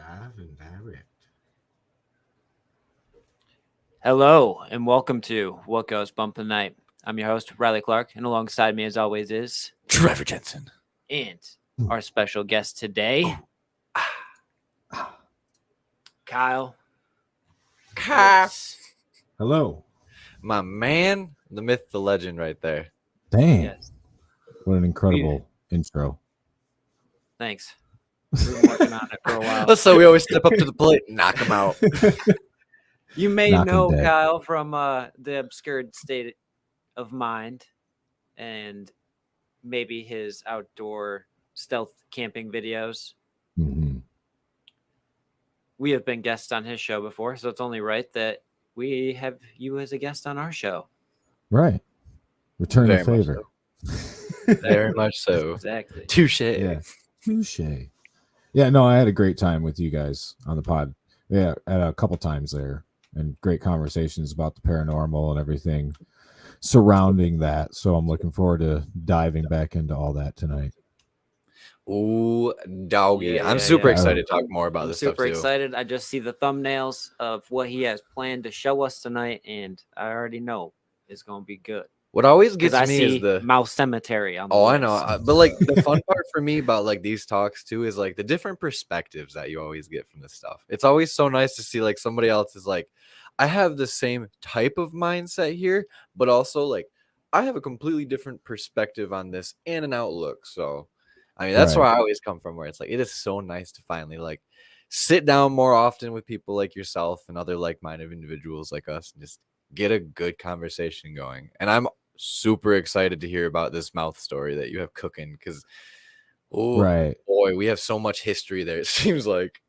Live and direct. Hello and welcome to What Goes Bump the Night. I'm your host, Riley Clark, and alongside me as always is Trevor Jensen. And our special guest today, Kyle. Hello. My man, the myth, the legend right there. Dang. Yes. What an incredible intro. Thanks. We've been working on it for a while. So we always step up to the plate and knock him out. You may Knock 'em know dead. Kyle from the obscured state of mind and maybe his outdoor stealth camping videos. Mhm. We have been guests on his show before, so it's only right that we have you as a guest on our show. Right. Return the Very much favor. Very much so. Exactly. Touche. Yeah. Touche. Yeah, no, I had a great time with you guys on the pod. Yeah, at a couple times there, and great conversations about the paranormal and everything surrounding that. So I'm looking forward to diving back into all that tonight. Ooh, doggy. Yeah, I'm yeah, super yeah. excited to talk more about I'm this super stuff too. excited. I just see the thumbnails of what he has planned to show us tonight, and I already know it's going to be good. What always Because gets I me see is the Mouse Cemetery on the I list. know, but like the fun part for me about like these talks too is like the different perspectives that you always get from this stuff. It's always so nice to see like somebody else is like, I have the same type of mindset here, but also like I have a completely different perspective on this and an outlook. So, I mean, that's Right. where I always come from. Where it's like it is so nice to finally like sit down more often with people like yourself and other like-minded individuals like us and just get a good conversation going. And I'm super excited to hear about this mouth story that you have cooking because oh Right. boy, we have so much history there. It seems like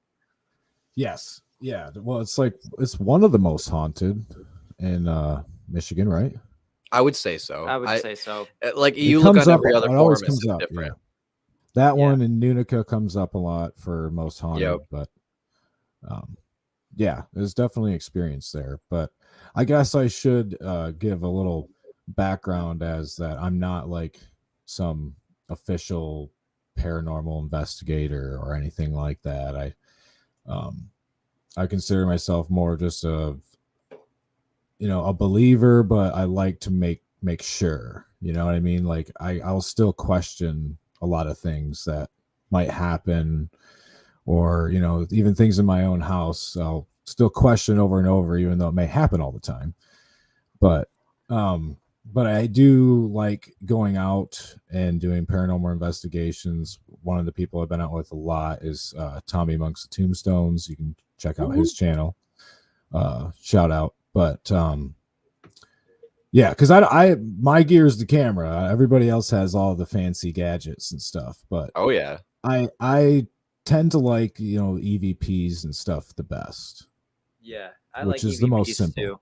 Yes. Yeah. Well, it's one of the most haunted in Michigan, right? I would say so. I would say so. Like It you look comes on up, every other it always forum, it's comes up. different. That Yeah. one in Nunica comes up a lot for most haunted, Yep. but yeah, there's definitely experience there. But I guess I should give a little background as that I'm not like some official paranormal investigator or anything like that. I consider myself more just a believer, but I like to make sure, you know what I mean? Like I'll still question a lot of things that might happen, or even things in my own house I'll still question over and over, even though it may happen all the time. But I do like going out and doing paranormal investigations. One of the people I've been out with a lot is Tommy Amongst the Tombstones. You can check out his channel. Shout out. But yeah, because I my gear is the camera. Everybody else has all the fancy gadgets and stuff. But Oh yeah. I tend to like EVPs and stuff the best. Yeah, I Which like is the most EVPs simple. too.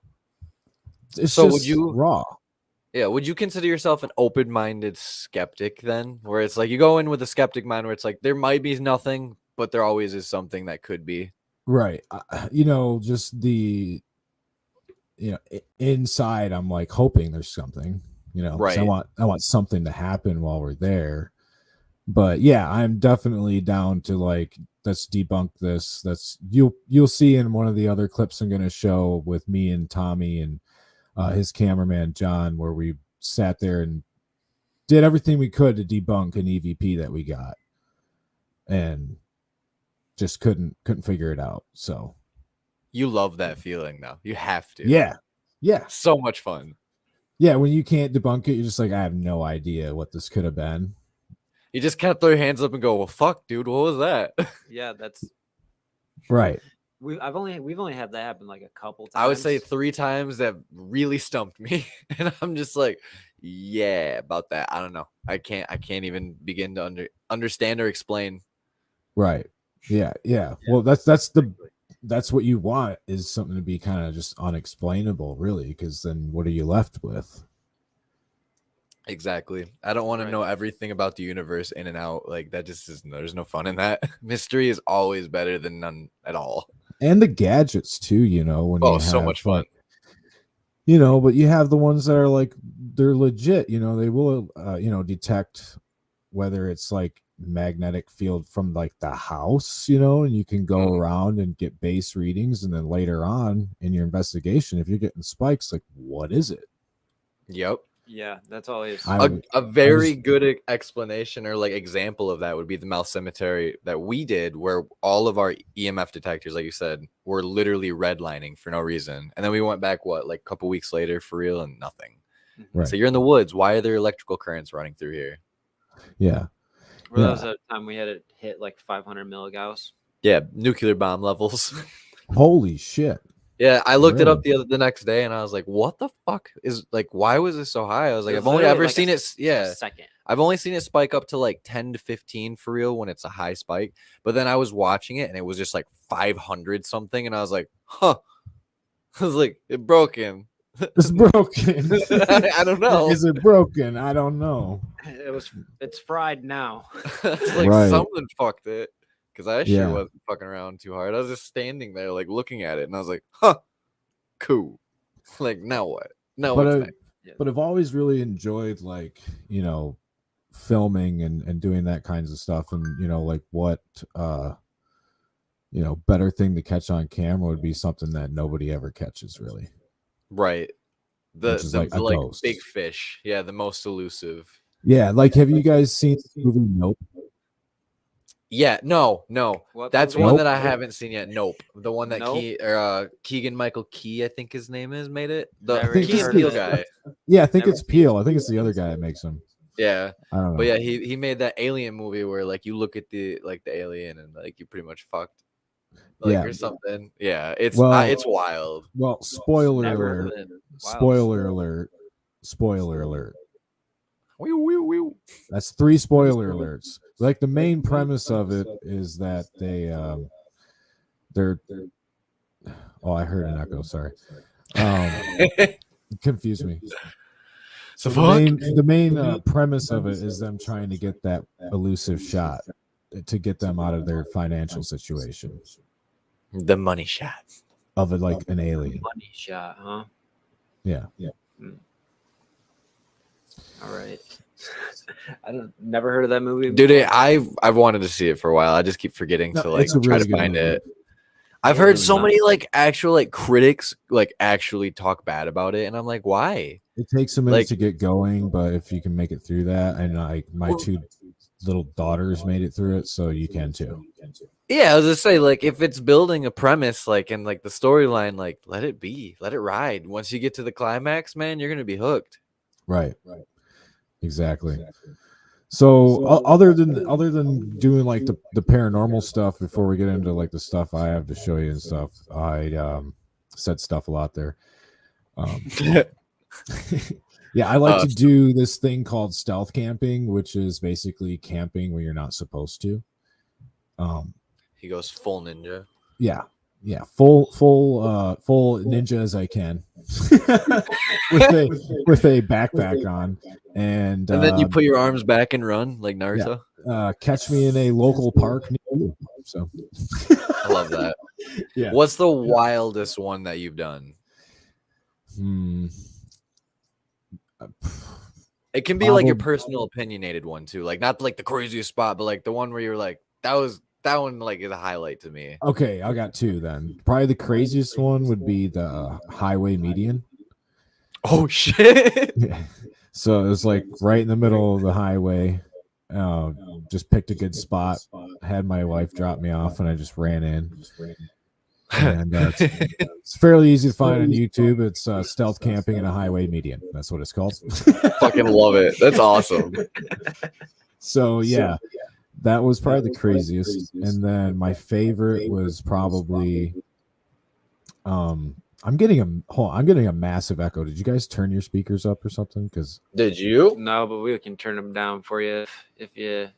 It's So just would you- raw. Yeah, would you consider yourself an open-minded skeptic then? Where it's like you go in with a skeptic mind where it's like there might be nothing, but there always is something that could be. Right. Just the inside I'm like hoping there's something, 'cause Right. I want something to happen while we're there. But yeah, I'm definitely down to like, let's debunk this. You'll see in one of the other clips I'm going to show with me and Tommy and his cameraman John, where we sat there and did everything we could to debunk an EVP that we got, and just couldn't figure it out. So You love that feeling though. You have to. yeah, So much fun. yeah. When you can't debunk it, you're just like, I have no idea what this could have been. You just kind of throw your hands up and go, well, fuck, dude, what was that? Yeah, that's Right. we've only had that happen like a couple times. I would say 3 times that really stumped me. And I'm just like, yeah, about that. I don't know. I can't even begin to understand or explain. Right. Yeah. Well, that's what you want, is something to be kind of just unexplainable, really, because then what are you left with? Exactly. I don't want to Right. know everything about the universe in and out. Like that just is, there's no fun in that. Mystery is always better than none at all. And the gadgets too, when Oh, you so have, much fun. but you have the ones that are like, they're legit, they will detect whether it's like magnetic field from like the house, you know, and you can go around and get base readings, and then later on in your investigation, if you're getting spikes, like what is it? Yep. Yeah, that's always A very good explanation or like example of that would be the Mouth Cemetery that we did, where all of our EMF detectors, like you said, were literally redlining for no reason. And then we went back, like a couple weeks later for real, and nothing. Right. So you're in the woods. Why are there electrical currents running through here? Yeah. Well, that was a time we had it hit like 500 milligauss. Yeah, nuclear bomb levels. Holy shit. Yeah, I looked it up the next day, and I was like, "What the fuck is like? Why was it so high?" I was like, "I've only ever seen it. Yeah, second. I've only seen it spike up to like 10 to 15 for real when it's a high spike. But then I was watching it, and it was just like 500 something, and I was like, huh." I was like, "It broken. It's broken. I don't know. Is it broken? I don't know. It's fried now." It's like Right. something fucked it. Because I sure Yeah. wasn't fucking around too hard. I was just standing there, like looking at it, and I was like, "Huh, cool." Like, now what? No, but I've always really enjoyed, like, you know, filming and doing that kinds of stuff, and you know, like what you know, better thing to catch on camera would be something that nobody ever catches, really. Right. The Which is like a ghost. big fish. Yeah, the most elusive. Yeah, like have you guys seen the movie Nope? Yeah, no. What That's movie? one Nope. that I haven't seen yet. Nope. The one that Nope. Keegan Michael Key, I think his name is, made it. The Never even Key heard and of Peele it. guy. Yeah, I think Never it's seen Peele. I think it's the other guy that makes them. Yeah. I don't know. But yeah, he made that alien movie where like you look at the alien and like you pretty much fucked. Like, Yeah. or something. Yeah, it's Well- it's wild. Well, spoiler Never alert. been. Wow. Spoiler alert. Spoiler alert. Wee. That's 3 spoiler alerts. Like the main premise of it is that they're oh, I heard an echo, sorry. Confused me. So the main premise of it is them trying to get that elusive shot to get them out of their financial situation The money shot. of it, like an alien. Money shot, huh? Yeah. All right. Never heard of that movie. Dude, before. I've wanted to see it for a while. I just keep forgetting No, to like it's a try really to good find movie. it. I've Yeah, heard really so not. many like actual like critics like actually talk bad about it, and I'm like, why? It takes a minute Like- to get going, but if you can make it through that, and like my 2 little daughters made it through it, so you can too. Yeah, I was just say like if it's building a premise like and like the storyline, like let it be, let it ride. Once you get to the climax, man, you're gonna be hooked. Right. Exactly. So other than doing like the paranormal stuff, before we get into like the stuff I have to show you and stuff, I said stuff a lot there. Yeah, I like to do this thing called stealth camping, which is basically camping where you're not supposed to. He goes full ninja. Yeah, full ninja as I can, with a backpack on, and then you put your arms back and run like Naruto. catch me in a local park near you. So I love that. Yeah. What's the wildest one that you've done? It can be like your personal opinionated one too, like not like the craziest spot, but like the one where you're like, that one like is a highlight to me. Okay, I got 2 then. Probably the craziest one would be the highway median. Oh shit! Yeah. So it was like right in the middle of the highway. Just picked a good spot. Had my wife drop me off, and I just ran in. And it's fairly easy to find on YouTube. It's stealth camping in a highway median. That's what it's called. Fucking love it. That's awesome. So yeah, that was probably the craziest. And then my favorite was probably I'm getting a massive echo. Did you guys turn your speakers up or something? Because Did you? No, but we can turn them down for you if you.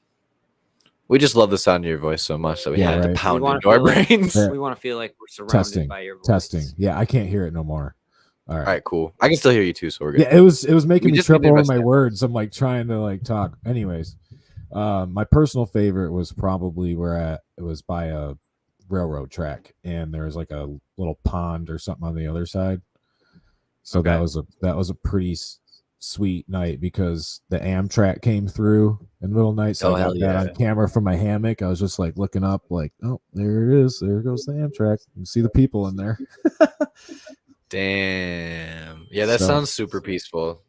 We just love the sound of your voice so much that we Yeah, had right. to pound We wanna into our feel like- brains. Yeah. We want to feel like we're surrounded by your voice. testing. Yeah, I can't hear it no more. All All right, cool. I can still hear you too, so we're good. Yeah, it was making We me just need trip to over invest my in it. words. I'm like trying to like talk. Anyways, my personal favorite was probably it was by a railroad track, and there was like a little pond or something on the other side. So Okay. that was a pretty sweet night because the Amtrak came through in the middle of the night. So Oh, I hell got that yeah. on camera from my hammock. I was just like looking up, like, oh, there it is. There goes the Amtrak. You see the people in there. Damn. Yeah, that So- sounds super peaceful.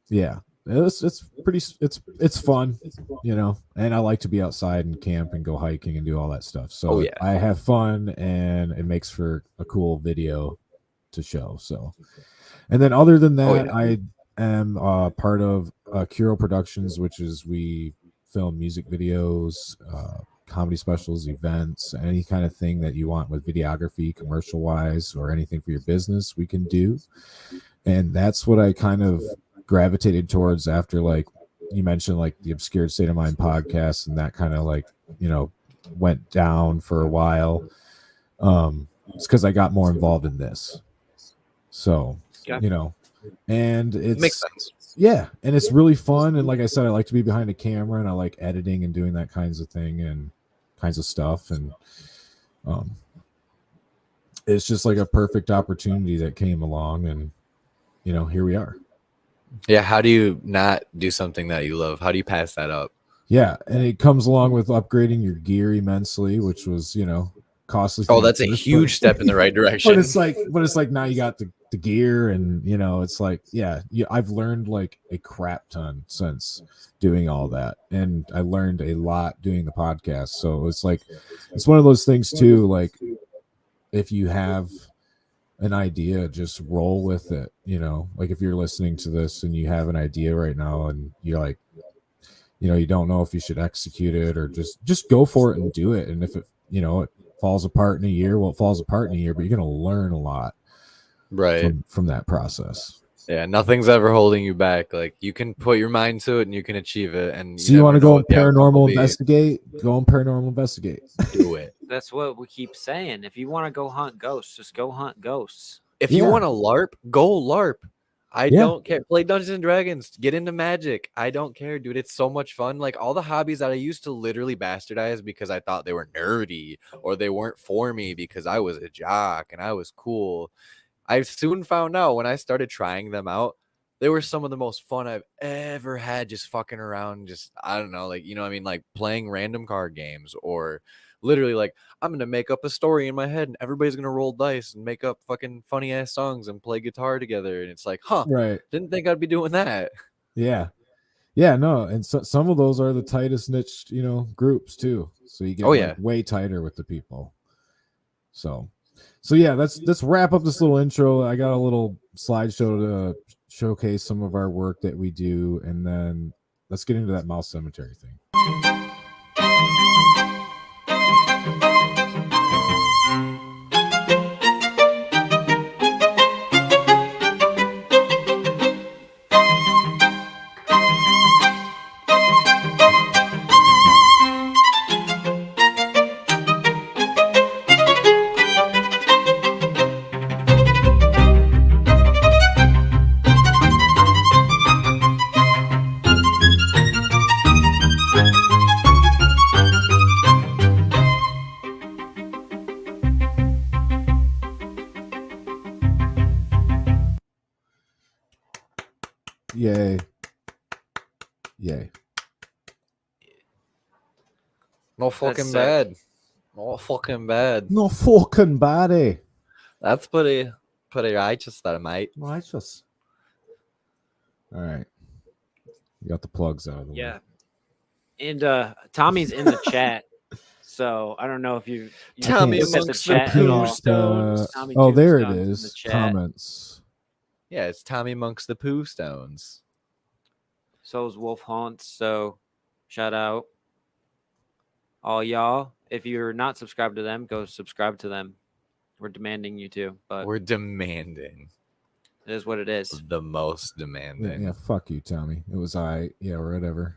Yeah. It's pretty, it's fun, you know, and I like to be outside and camp and go hiking and do all that stuff. So Oh, yeah. I have fun and it makes for a cool video to show. So, and then other than Oh, that, yeah. I am part of Akuro Productions, which is we film music videos, comedy specials, events, any kind of thing that you want with videography, commercial wise, or anything for your business, we can do. And that's what I kind of gravitated towards after, like you mentioned, like the Obscured State of Mind podcast, and that kind of like, you know, went down for a while. It's because I got more involved in this. So, Okay. you know, and It it's makes sense. yeah, and it's really fun. And like I said, I like to be behind a camera and I like editing and doing that kinds of thing and kinds of stuff. And it's just like a perfect opportunity that came along, and you know, here we are. Yeah, how do you not do something that you love? How do you pass that up? Yeah, and it comes along with upgrading your gear immensely, which was, you know, costly. Oh, thing at that's a first, huge step in the right direction. but it's like now you got the gear, and you know, it's like, yeah, I've learned like a crap ton since doing all that, and I learned a lot doing the podcast. So it's like, it's one of those things too, like if you have an idea, just roll with it, you know. Like if you're listening to this and you have an idea right now and you're like, you know, you don't know if you should execute it or just go for it and do it. And if it, you know, it falls apart in a year, well, it falls apart in a year, but you're going to learn a lot Right. from that process. Yeah, nothing's ever holding you back. Like you can put your mind to it and you can achieve it. And So you want to never know go what and the outcome will paranormal be. investigate? Go and paranormal investigate. Do it. That's what we keep saying. If you want to go hunt ghosts, just go hunt ghosts. If you Yeah. want to LARP, go LARP. I Yeah. don't care. Play Dungeons and Dragons. Get into magic. I don't care, dude. It's so much fun. Like all the hobbies that I used to literally bastardize because I thought they were nerdy or they weren't for me because I was a jock and I was cool. I soon found out when I started trying them out, they were some of the most fun I've ever had, just fucking around. Just, I don't know, like, you know what I mean? Like playing random card games or literally like, I'm going to make up a story in my head and everybody's going to roll dice and make up fucking funny ass songs and play guitar together. And it's like, huh, Right. didn't think I'd be doing that. Yeah. Yeah, no, and so, some of those are the tightest niche, you know, groups too. So you get Oh, like, yeah. way tighter with the people. So yeah, let's wrap up this little intro. I got a little slideshow to showcase some of our work that we do, and then let's get into that mouse cemetery thing. Yay. Yay. No fucking sick. bad. No fucking bad. No fucking body. That's pretty righteous there, mate. Righteous. All right. You got the plugs out of the way. Yeah. And Tommy's in the chat. So I don't know if you Tommy looked at the amongst the chat at all. Tombstones. Tommy Oh, there it Tombstone's in the is. chat. Comments. Yeah, it's Tommy amongst the Pooh Stones. So is Wolf Haunts. So shout out all y'all. If you're not subscribed to them, go subscribe to them. We're demanding you to, but We're demanding. it is what it is. The most Yeah, demanding. yeah, fuck you, Tommy. It was yeah, whatever.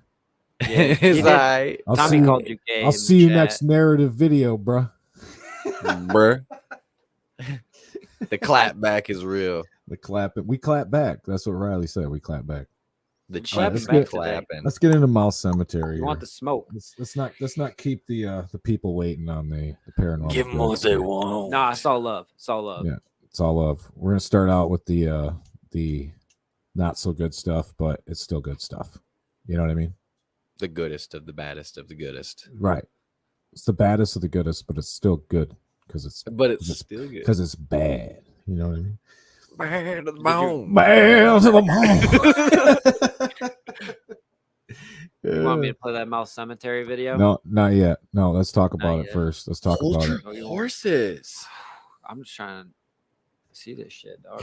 Yeah, Is he did. I, I'll Tommy see you, called you gay. I'll in see the you chat. next narrative video, bruh. bruh. The clap back is real. The clap it. We clap back. That's what Riley said. We clap back. The Clapping cheeks back back today. clapping. Let's get into Mouse Cemetery. You want here. the smoke? Let's not keep the people waiting on the paranormal. Give them what ghosts they here. want. Nah, it's all love. It's all love. Yeah. It's all love. We're gonna start out with the not so good stuff, but it's still good stuff. You know what I mean? The goodest of the baddest of the goodest. Right. It's the baddest of the goodest, but it's still good because it's Still good. because it's bad. You know what I mean? Bad to the bone. Bad to the bone. You want me to play that Mouse Cemetery video? No, not yet. No, let's talk Not about it yet. first. Let's talk about it. Hold your horses. I'm just trying to see this shit, dog.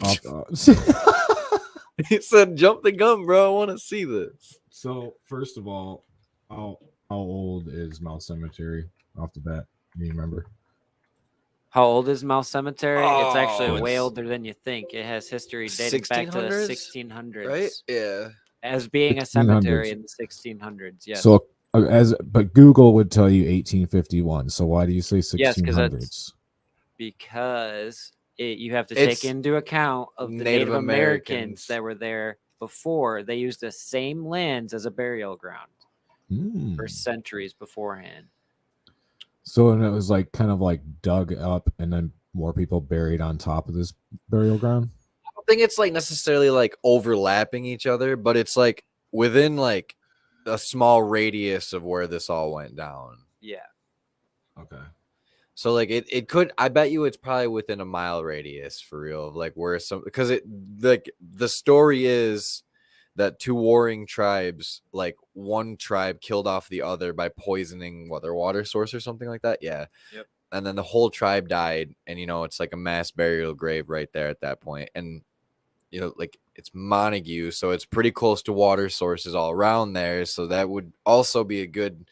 He said, "Jump the gun, bro. I want to see this." So first of all, how old is Mouse Cemetery off the bat? Do you remember? How old is Mouse Cemetery? It's actually Oh, way it's older than you think. It has history dating back to the 1600s. Right? Yeah. As being a cemetery in the 1600s, yes. So but Google would tell you 1851. So why do you say 1600s? Yes, because you have to It's take into account of the Native Native Americans Americans. that were there before. They used the same lands as a burial ground for centuries beforehand. So and it was like kind of like dug up and then more people buried on top of this burial ground. I don't think it's like necessarily like overlapping each other, but it's like within like a small radius of where this all went down. Yeah. Okay. So like it could, I bet you it's probably within a mile radius for real of like where some, because it like the story is that two warring tribes, like one tribe killed off the other by poisoning their water source or something like that. Yeah. Yep. And then the whole tribe died, and it's like a mass burial grave right there at that point. And like it's Montague, so it's pretty close to water sources all around there. So that would also be a good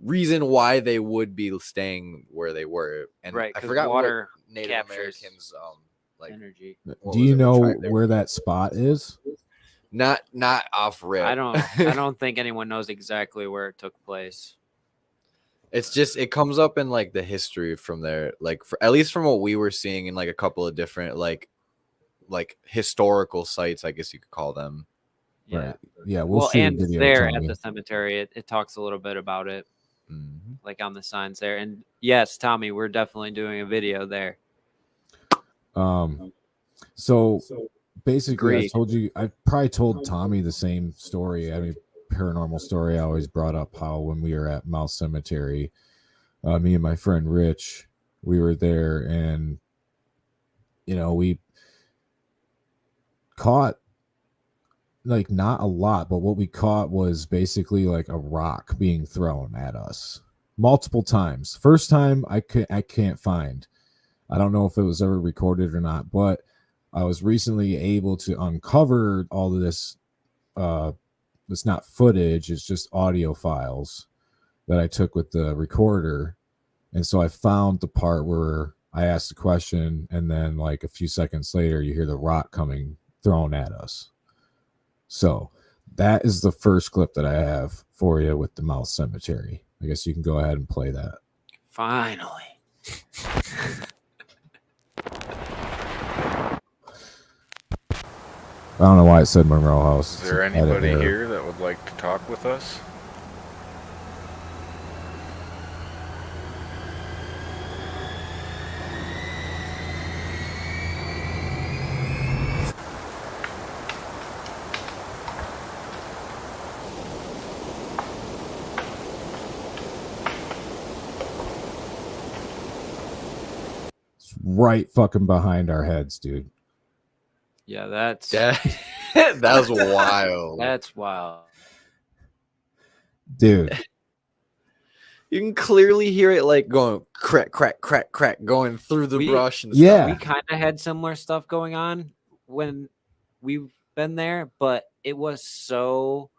reason why they would be staying where they were. And right, I forgot water what Native captures Americans like energy. Do you know where that spot is? Not off rip. I don't think anyone knows exactly where it took place. It's just it comes up in like the history from there, like for at least from what we were seeing in like a couple of different like historical sites, I guess you could call them. Yeah. Right. Yeah, we'll shoot and a video, there Tommy. at the cemetery, it talks a little bit about it, Mm-hmm. like on the signs there. And yes, Tommy, we're definitely doing a video there. So basically, Agreed. I probably told Tommy the same story. I mean, paranormal story I always brought up how when we were at Mouse Cemetery, me and my friend Rich, we were there, and we caught like not a lot, but what we caught was basically like a rock being thrown at us multiple times. First time I can't find. I don't know if it was ever recorded or not, but I was recently able to uncover all of this. It's not footage, it's just audio files that I took with the recorder. And so I found the part where I asked the question, and then like a few seconds later, you hear the rock coming thrown at us. So that is the first clip that I have for you with the Mouse Cemetery. I guess you can go ahead and play that. Finally. I don't know why it said Monroe House. Is there anybody here that would like to talk with us? It's right fucking behind our heads, dude. Yeah, that's that was wild. That's wild. Dude. You can clearly hear it like going crack, crack, crack, crack, going through the brush and yeah. We kind of had similar stuff going on when we've been there, but it was so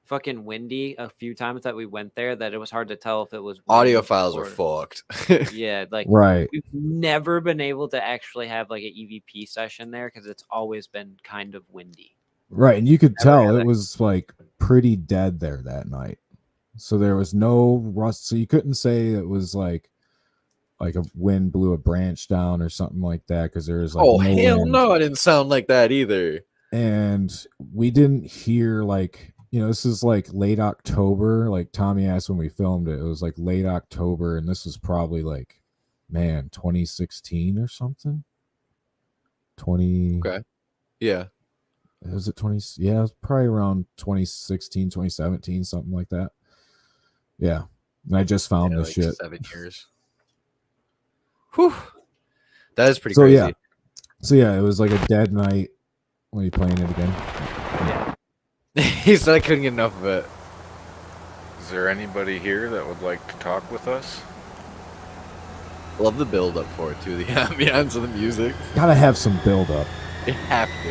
fucking windy a few times that we went there that it was hard to tell if it was audio wind files or- are fucked. Yeah, like Right. we've never been able to actually have like an EVP session there because it's always been kind of windy. Right. And you could Never tell had it that. was like pretty dead there that night. So there was no rust. So you couldn't say it was like a wind blew a branch down or something like that, because there was like oh no hell wind. no, it didn't sound like that either. And we didn't hear like, this is like late October. Like Tommy asked when we filmed it, it was like late October, and this was probably like, man, 2016 or something. 20. Okay. Yeah. Was it 20? Yeah, it was probably around 2016, 2017, something like that. Yeah. And I just found this like shit. 7 years. Whew. That is pretty So crazy. yeah. So yeah, it was like a dead night. When you playing it again? He said I couldn't get enough of it. Is there anybody here that would like to talk with us? Love the build up for it too. The ambiance of the music. Gotta have some build up. You have to.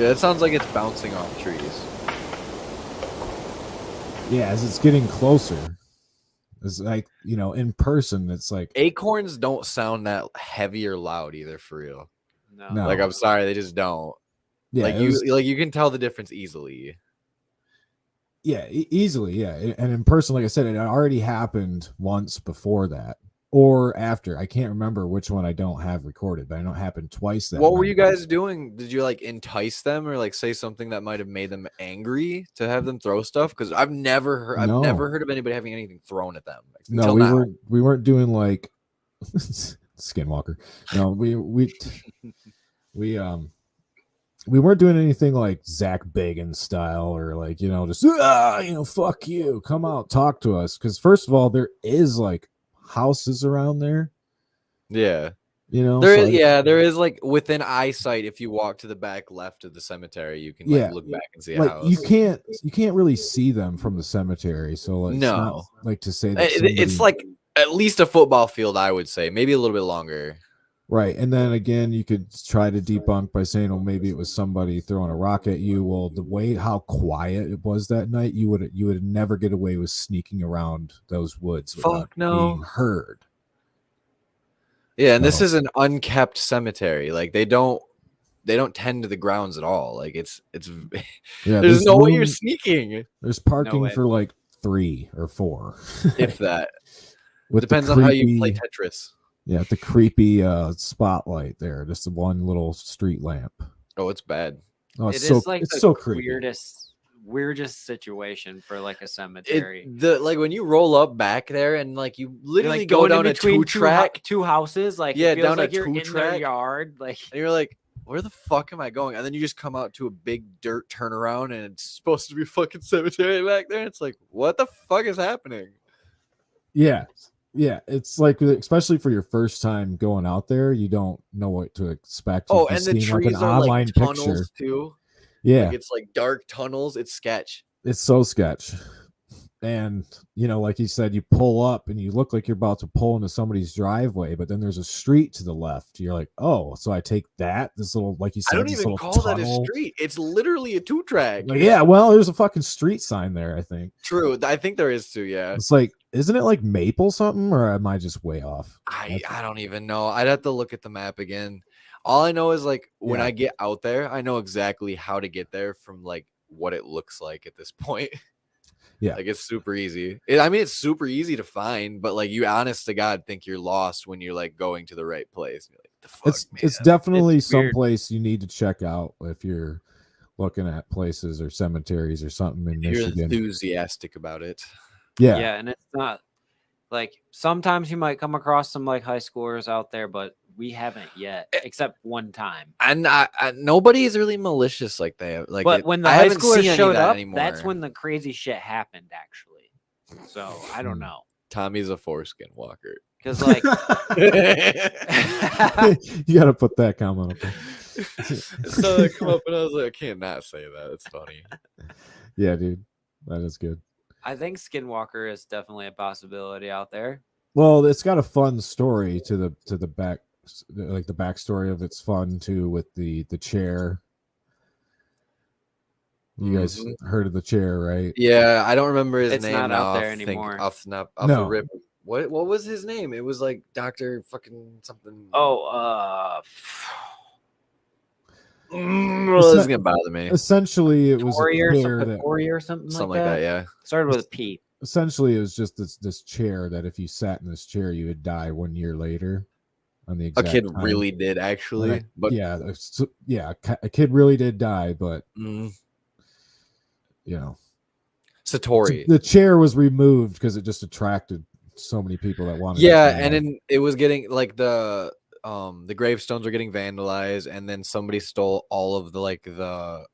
Yeah, it sounds like it's bouncing off trees. Yeah, as it's getting closer. It's like, you know, in person, it's like Acorns don't sound that heavy or loud either, for real. No. Like, I'm sorry, they just don't. Yeah, like you can tell the difference easily. Yeah, easily, yeah. And in person, like I said, it already happened once before that or after. I can't remember which one I don't have recorded, but I know it happened twice. What were you guys doing? Did you like entice them or like say something that might have made them angry to have them throw stuff? Because I've never heard of anybody having anything thrown at them. No, we weren't doing like Skinwalker. No, we weren't doing anything like Zach Bagan style or like, you know, just fuck you, come out, talk to us. Because first of all, there is like houses around there. Yeah, you know, there is like within eyesight. If you walk to the back left of the cemetery, you can like look back and see a house. You can't really see them from the cemetery. So like, no, it's not like to say that it's like at least a football field. I would say maybe a little bit longer. Right. And then again, you could try to debunk by saying, oh, maybe it was somebody throwing a rock at you. Well, the way how quiet it was that night, you would never get away with sneaking around those woods without being heard. Yeah, and this is an unkept cemetery. Like they don't tend to the grounds at all. Like it's there's no way you're sneaking. There's parking for like 3 or 4. If that. Depends on how you play Tetris. Yeah, the creepy spotlight there, just the one little street lamp. Oh, it's bad. Oh, it's it's so creepy. Weirdest situation for like a cemetery. Like when you roll up back there and like you literally go down a 2-track, two houses, like yeah, it feels down like a you're 2-track in their yard, like, and you're like, where the fuck am I going? And then you just come out to a big dirt turnaround and it's supposed to be fucking cemetery back there. It's like, what the fuck is happening? Yeah. Yeah, it's like, especially for your first time going out there, you don't know what to expect. Oh, and the trees like are like tunnels too. Yeah, like it's like dark tunnels. It's sketch. It's so sketch. And, you know, like you said, you pull up and you look like you're about to pull into somebody's driveway, but then there's a street to the left. You're like, oh, so I take this little, like you said, I don't even call that a street. It's literally a 2-track. Like, yeah, well, there's a fucking street sign there, I think. True. I think there is too, yeah. It's like, isn't it like Maple something, or am I just way off? I don't even know. I'd have to look at the map again. All I know is like when I get out there, I know exactly how to get there from like what it looks like at this point. Yeah, like it's super easy. It's super easy to find, but like you honest to God think you're lost when you're like going to the right place. You're like, the fuck, it's definitely some place you need to check out if you're looking at places or cemeteries or something in Michigan. You're enthusiastic about it. Yeah, and it's not like sometimes you might come across some like high schoolers out there, but we haven't yet, except one time. And nobody is really malicious like they like. But when the high schoolers showed up, that's when the crazy shit happened. Actually, so I don't know. Tommy's a foreskin walker because like you got to put that comment up. So I come up and I was like, I can't not say that. It's funny. Yeah, dude, that is good. I think Skinwalker is definitely a possibility out there. Well, it's got a fun story to the back, like the backstory of it's fun too with the chair. You guys heard of the chair, right? Yeah, I don't remember his it's name. It's not out there anymore. Off the rip. What was his name? It was like Dr. fucking something. This is gonna bother me. Essentially, it was a chair or something like that. Yeah, started with a P. Essentially, it was just this chair that if you sat in this chair, you would die 1 year later. On the exact a kid time. really did actually, but a kid really did die, but you know, Satori. The chair was removed because it just attracted so many people that wanted. Yeah, it and then it was getting like the gravestones were getting vandalized, and then somebody stole all of the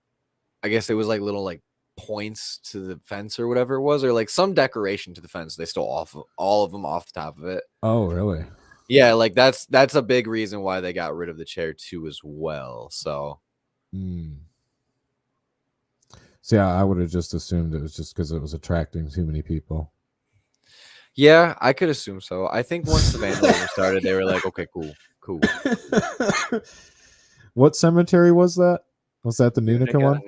I guess it was like little like points to the fence or whatever it was, or like some decoration to the fence. They stole all of them off the top of it. Oh, really? Yeah, like that's a big reason why they got rid of the chair too as well. So So yeah, I would have just assumed it was just because it was attracting too many people. yeah, I could assume so. I think once the vandalism started, they were like, okay, cool. What cemetery was that? Was that the Nunica one?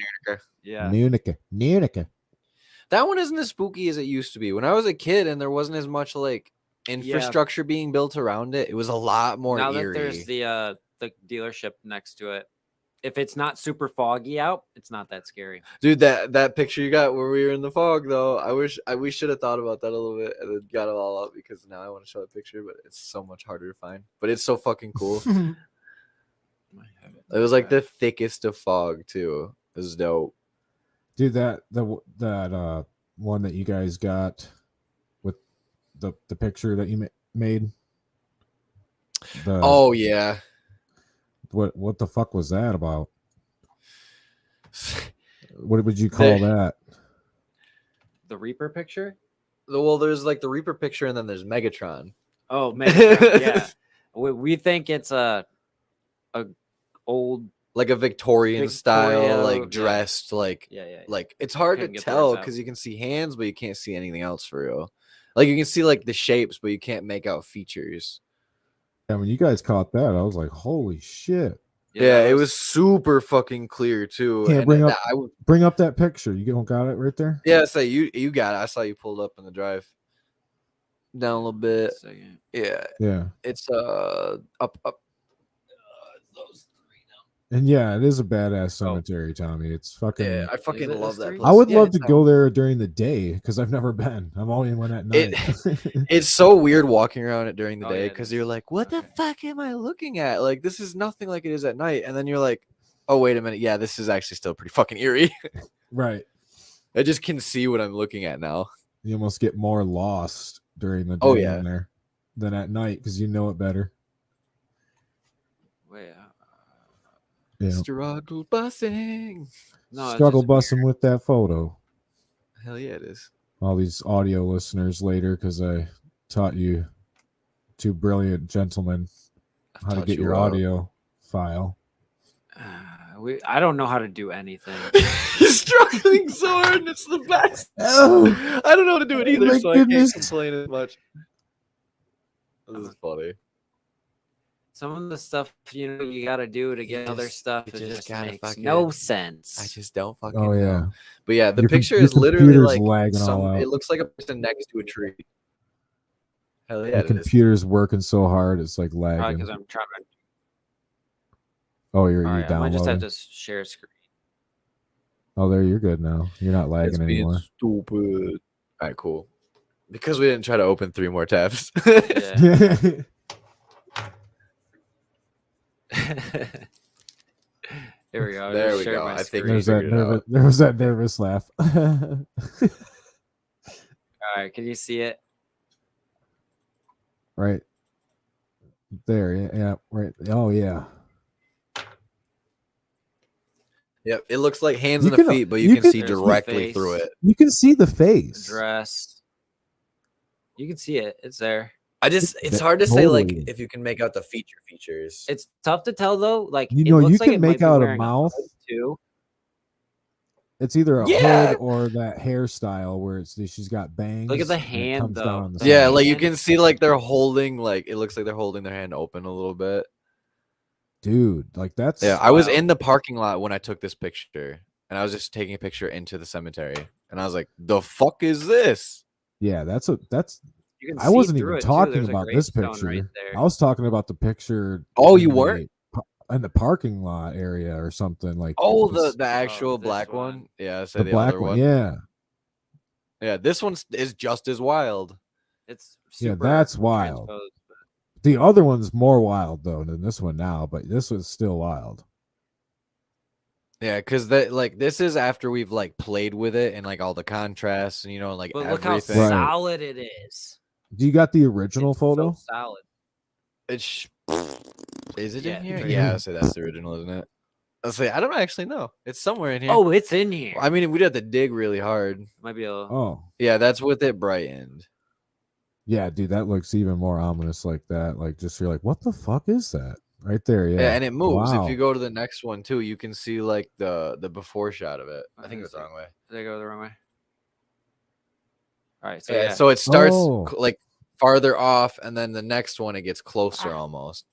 Yeah. Nunica. That one isn't as spooky as it used to be. When I was a kid and there wasn't as much like infrastructure being built around it, it was a lot more Now eerie. that there's the dealership next to it, if it's not super foggy out, it's not that scary. Dude, that picture you got where we were in the fog, though, we should have thought about that a little bit and then got it all up, because now I want to show that picture, but it's so much harder to find. But it's so fucking cool. It was like the thickest of fog too. It was dope. Dude, that one that you guys got with the picture that you made. Oh yeah. What the fuck was that about? What would you call that? The Reaper picture? Well, there's like the Reaper picture, and then there's Megatron. Oh, Megatron, yeah. We think it's a old, like a Victorian style, like yeah. dressed, like yeah. like it's hard to Couldn't get the tell words out. because you can see hands, but you can't see anything else for real. Like you can see like the shapes, but you can't make out features. Yeah, when you guys caught that, I was like, "Holy shit!" Yeah, it was super fucking clear too. Yeah, And bring up that picture. You don't got it right there? Yeah, so you got it. I saw you pulled up in the drive. Down a little bit. Yeah. Yeah. It's up. Those three now. And yeah, it is a badass cemetery, Tommy. It's fucking. Yeah, I fucking love that place. I would love it's to go there during the day because I've never been. I'm only one at night. It's so weird walking around it during the Oh, day yeah, because you're like, what the fuck am I looking at? Like, this is nothing like it is at night. And then you're like, oh, wait a minute. Yeah, this is actually still pretty fucking eerie. Right. I just can see what I'm looking at now. You almost get more lost during the day Oh, yeah. in there than at night because you know it better. Wait, Yeah. Struggle busing. no, Struggle busting with that photo. Hell yeah, it is. All these audio listeners later because I taught you two brilliant gentlemen how to get your audio file. I don't know how to do anything. He's struggling so hard, and it's the best. Oh, I don't know how to do it either, my so goodness. I can't complain as much. This is funny. Some of the stuff you got to do to get other stuff, it just gotta makes fucking- no sense. I just don't fucking Oh, yeah. know. But yeah, the Your picture your is literally computer's like lagging all out. it looks like a person next to a tree. Hell yeah, The it is. computer's working so hard, it's like Probably lagging. because I'm trying to. Oh, you're All right, I might downloading. just have to share screen. Oh, there, you're good now. You're not lagging It's being anymore. stupid. All right, cool. Because we didn't try to open 3 more tabs. Yeah. There we go. There Just we share go. my I think screen. there was that nervous laugh. All right, can you see it? Right there, yeah, right. Oh yeah. Yep, it looks like hands You and a can- feet, but you you can can- see There's the directly face. through it. You can see the face. Dress. You can see it. It's there. It's hard to say like Totally. if you can make out the features. It's tough to tell though. Like You it know, looks you like can it might make be out a wearing mouth. hood, too. It's either a Yeah. hood or that hairstyle where she's got bangs. Look at the and it hand, comes though. down on the The Yeah, side. like you hand. can see like they're holding like it looks like they're holding their hand open a little bit. Dude, like that's Yeah, I was Wow. in the parking lot when I took this picture, and I was just taking a picture into the cemetery, and I was like, "The fuck is this?" yeah, that's You can I see wasn't through even it, too. talking There's a about this gravestone picture. right there. I was talking about the picture. Oh, in you the weren't? in the parking lot area or something like. Oh, this- the actual this black one. one. Yeah, I the said the black other one. one. Yeah, Yeah, this one is just as wild. It's Yeah, super that's wild. transposed, but- the other one's more wild though than this one now, but this was still wild. Yeah, because that like this is after we've like played with it and like all the contrasts and like But look how everything. Right. solid it is. Do you got the original It's photo? So solid. It's is it Yeah, in here? it's Yeah, so that's the original, isn't it? I'll say I don't actually know. It's somewhere in here. Oh, it's in here. I mean, we'd have to dig really hard. Might be a. Oh, Yeah, that's with it brightened. yeah, dude, that looks even more ominous like that. Like, just you're like, what the fuck is that? Right there, yeah. Yeah, and it moves. Wow. If you go to the next one too, you can see like the before shot of it. I think it's the Let's wrong way. Did I go the wrong way? All right. So Yeah, yeah. so it starts Oh. like farther off, and then the next one it gets closer almost.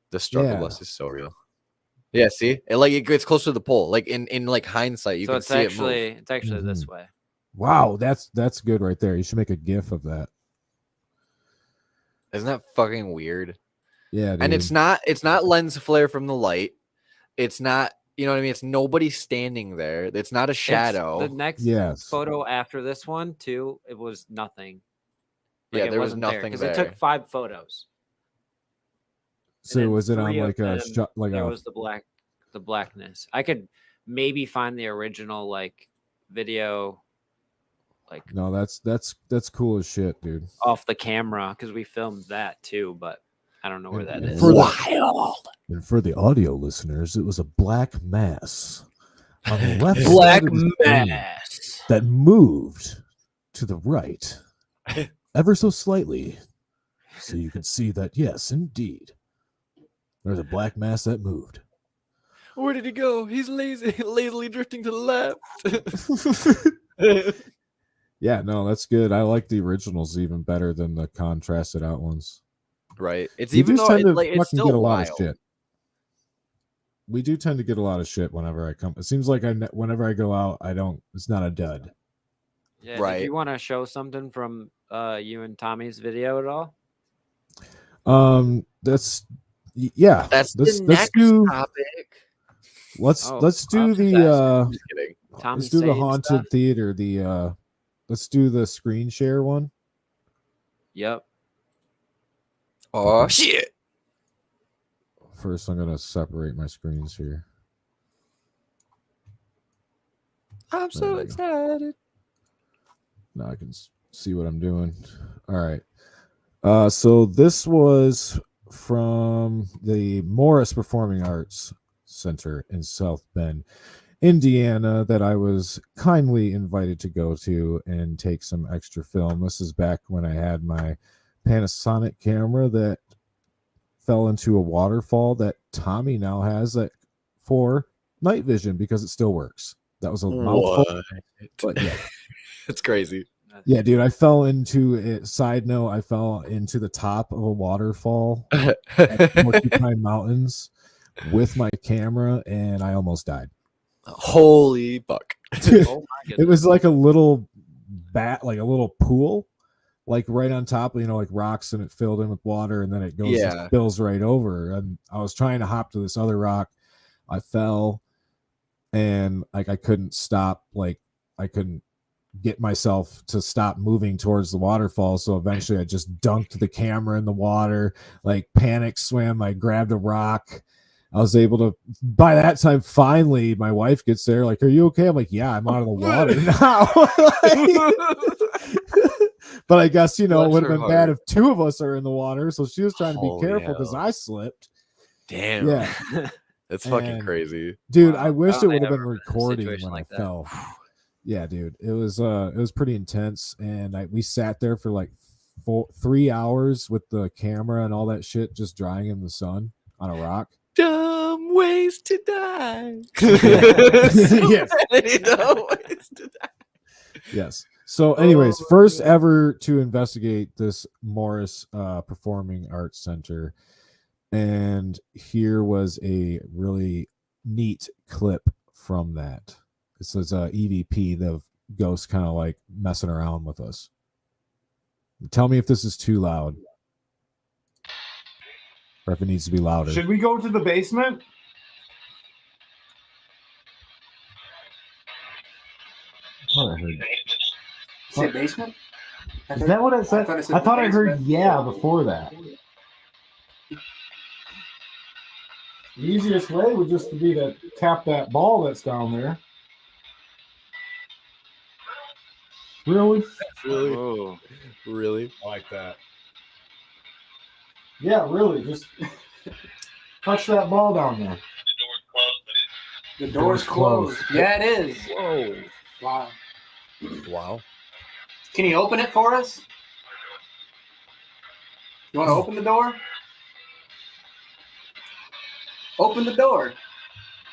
The struggle Yeah. bus is so real. Yeah, see, it gets closer to the pole. Like in like hindsight, you So can it's see actually it move. it's actually this way. Wow, that's good right there. You should make a GIF of that. Isn't that fucking weird? Yeah, dude. And it's not lens flare from the light. It's not, you know what I mean? It's nobody standing there. It's not a shadow. The next Yes. photo after this one too, it was nothing. Yeah, it there was wasn't nothing because there. it took 5 photos. So then was it on 3 of like a them, like there a was the blackness. I could maybe find the original like video like No, that's cool as shit, dude. off the camera because we filmed that too, but I don't know where that And is. for Wild. And for the audio listeners, it was a black mass on the left Black side of the screen mass. that moved to the right ever so slightly. So you could see that, yes, indeed, there's a black mass that moved. Where did he go? He's lazily drifting to the left. Yeah, no, that's good. I like the originals even better than the contrasted out ones. Right. It's We even do though tend to it's fucking still get a lot wild. of shit. We do tend to get a lot of shit whenever I come. It seems like whenever I go out, it's not a dud. Yeah, Right. Did you want to show something from you and Tommy's video at all? That's yeah. That's let's the next do topic. let's Oh, do I'm just the I'm just kidding. Tommy let's do the saying haunted stuff? theater. The let's do the screen share one. Yep. Oh shit. First, I'm gonna separate my screens here. I'm There so we go. excited. Now I can see what I'm doing. All right. So this was from the Morris Performing Arts Center in South Bend, Indiana, that I was kindly invited to go to and take some extra film. This is back when I had my Panasonic camera that fell into a waterfall that Tommy now has that for night vision because it still works. That was a mouthful. But yeah. It's crazy. Yeah, dude, I fell into it. Side note, I fell into the top of a waterfall at Porcupine Mountains with my camera, and I almost died. Holy fuck. Oh my goodness. It was like a little like a little pool, like right on top, like rocks, and it filled in with water, and then it goes and spills right over. And I was trying to hop to this other rock. I fell, and like I couldn't stop. Like I couldn't get myself to stop moving towards the waterfall, so eventually I just dunked the camera in the water, like panic swam. I grabbed a rock. I was able to, by that time, finally my wife gets there, like, are you okay? I'm like, yeah, I'm out of the water now. But I guess it would have been bad if 2 of us are in the water, so she was trying to be careful because I slipped. Damn. Yeah. That's fucking crazy. Dude, Wow. I wish I've it would have never been been in a recording situation when like I that. fell. Yeah, dude, it was pretty intense, and we sat there for like 3 hours with the camera and all that shit just drying in the sun on a rock. Dumb ways to die. Yes. Many dumb ways to die. Yes. So, anyways, first ever to investigate this Morris Performing Arts Center, and here was a really neat clip from that. This is EVP, the ghost, kind of like messing around with us. Tell me if this is too loud, or if it needs to be louder. Should we go to the basement? Oh, I heard. Say basement? Is that what it said? I thought I heard yeah before that. The easiest way would just be to tap that ball that's down there. Really? Really? Oh, Really? I like that. Yeah, really. Just touch that ball down there. The door's closed. Yeah, it is. Whoa. Wow. Wow. Can you open it for us? You want to open the door? Open the door.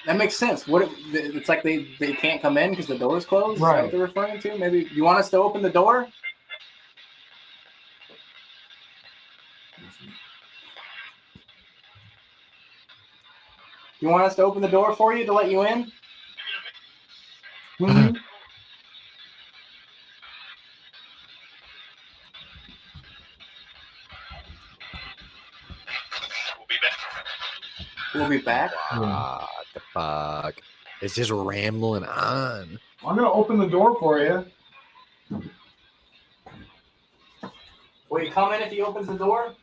That makes sense. It's like they can't come in because the door is closed? Is that what they're referring to? Maybe you want us to open the door? You want us to open the door for you to let you in? Mm-hmm. We'll be back. What the fuck? It's just rambling on. I'm going to open the door for you. Will you come in if he opens the door?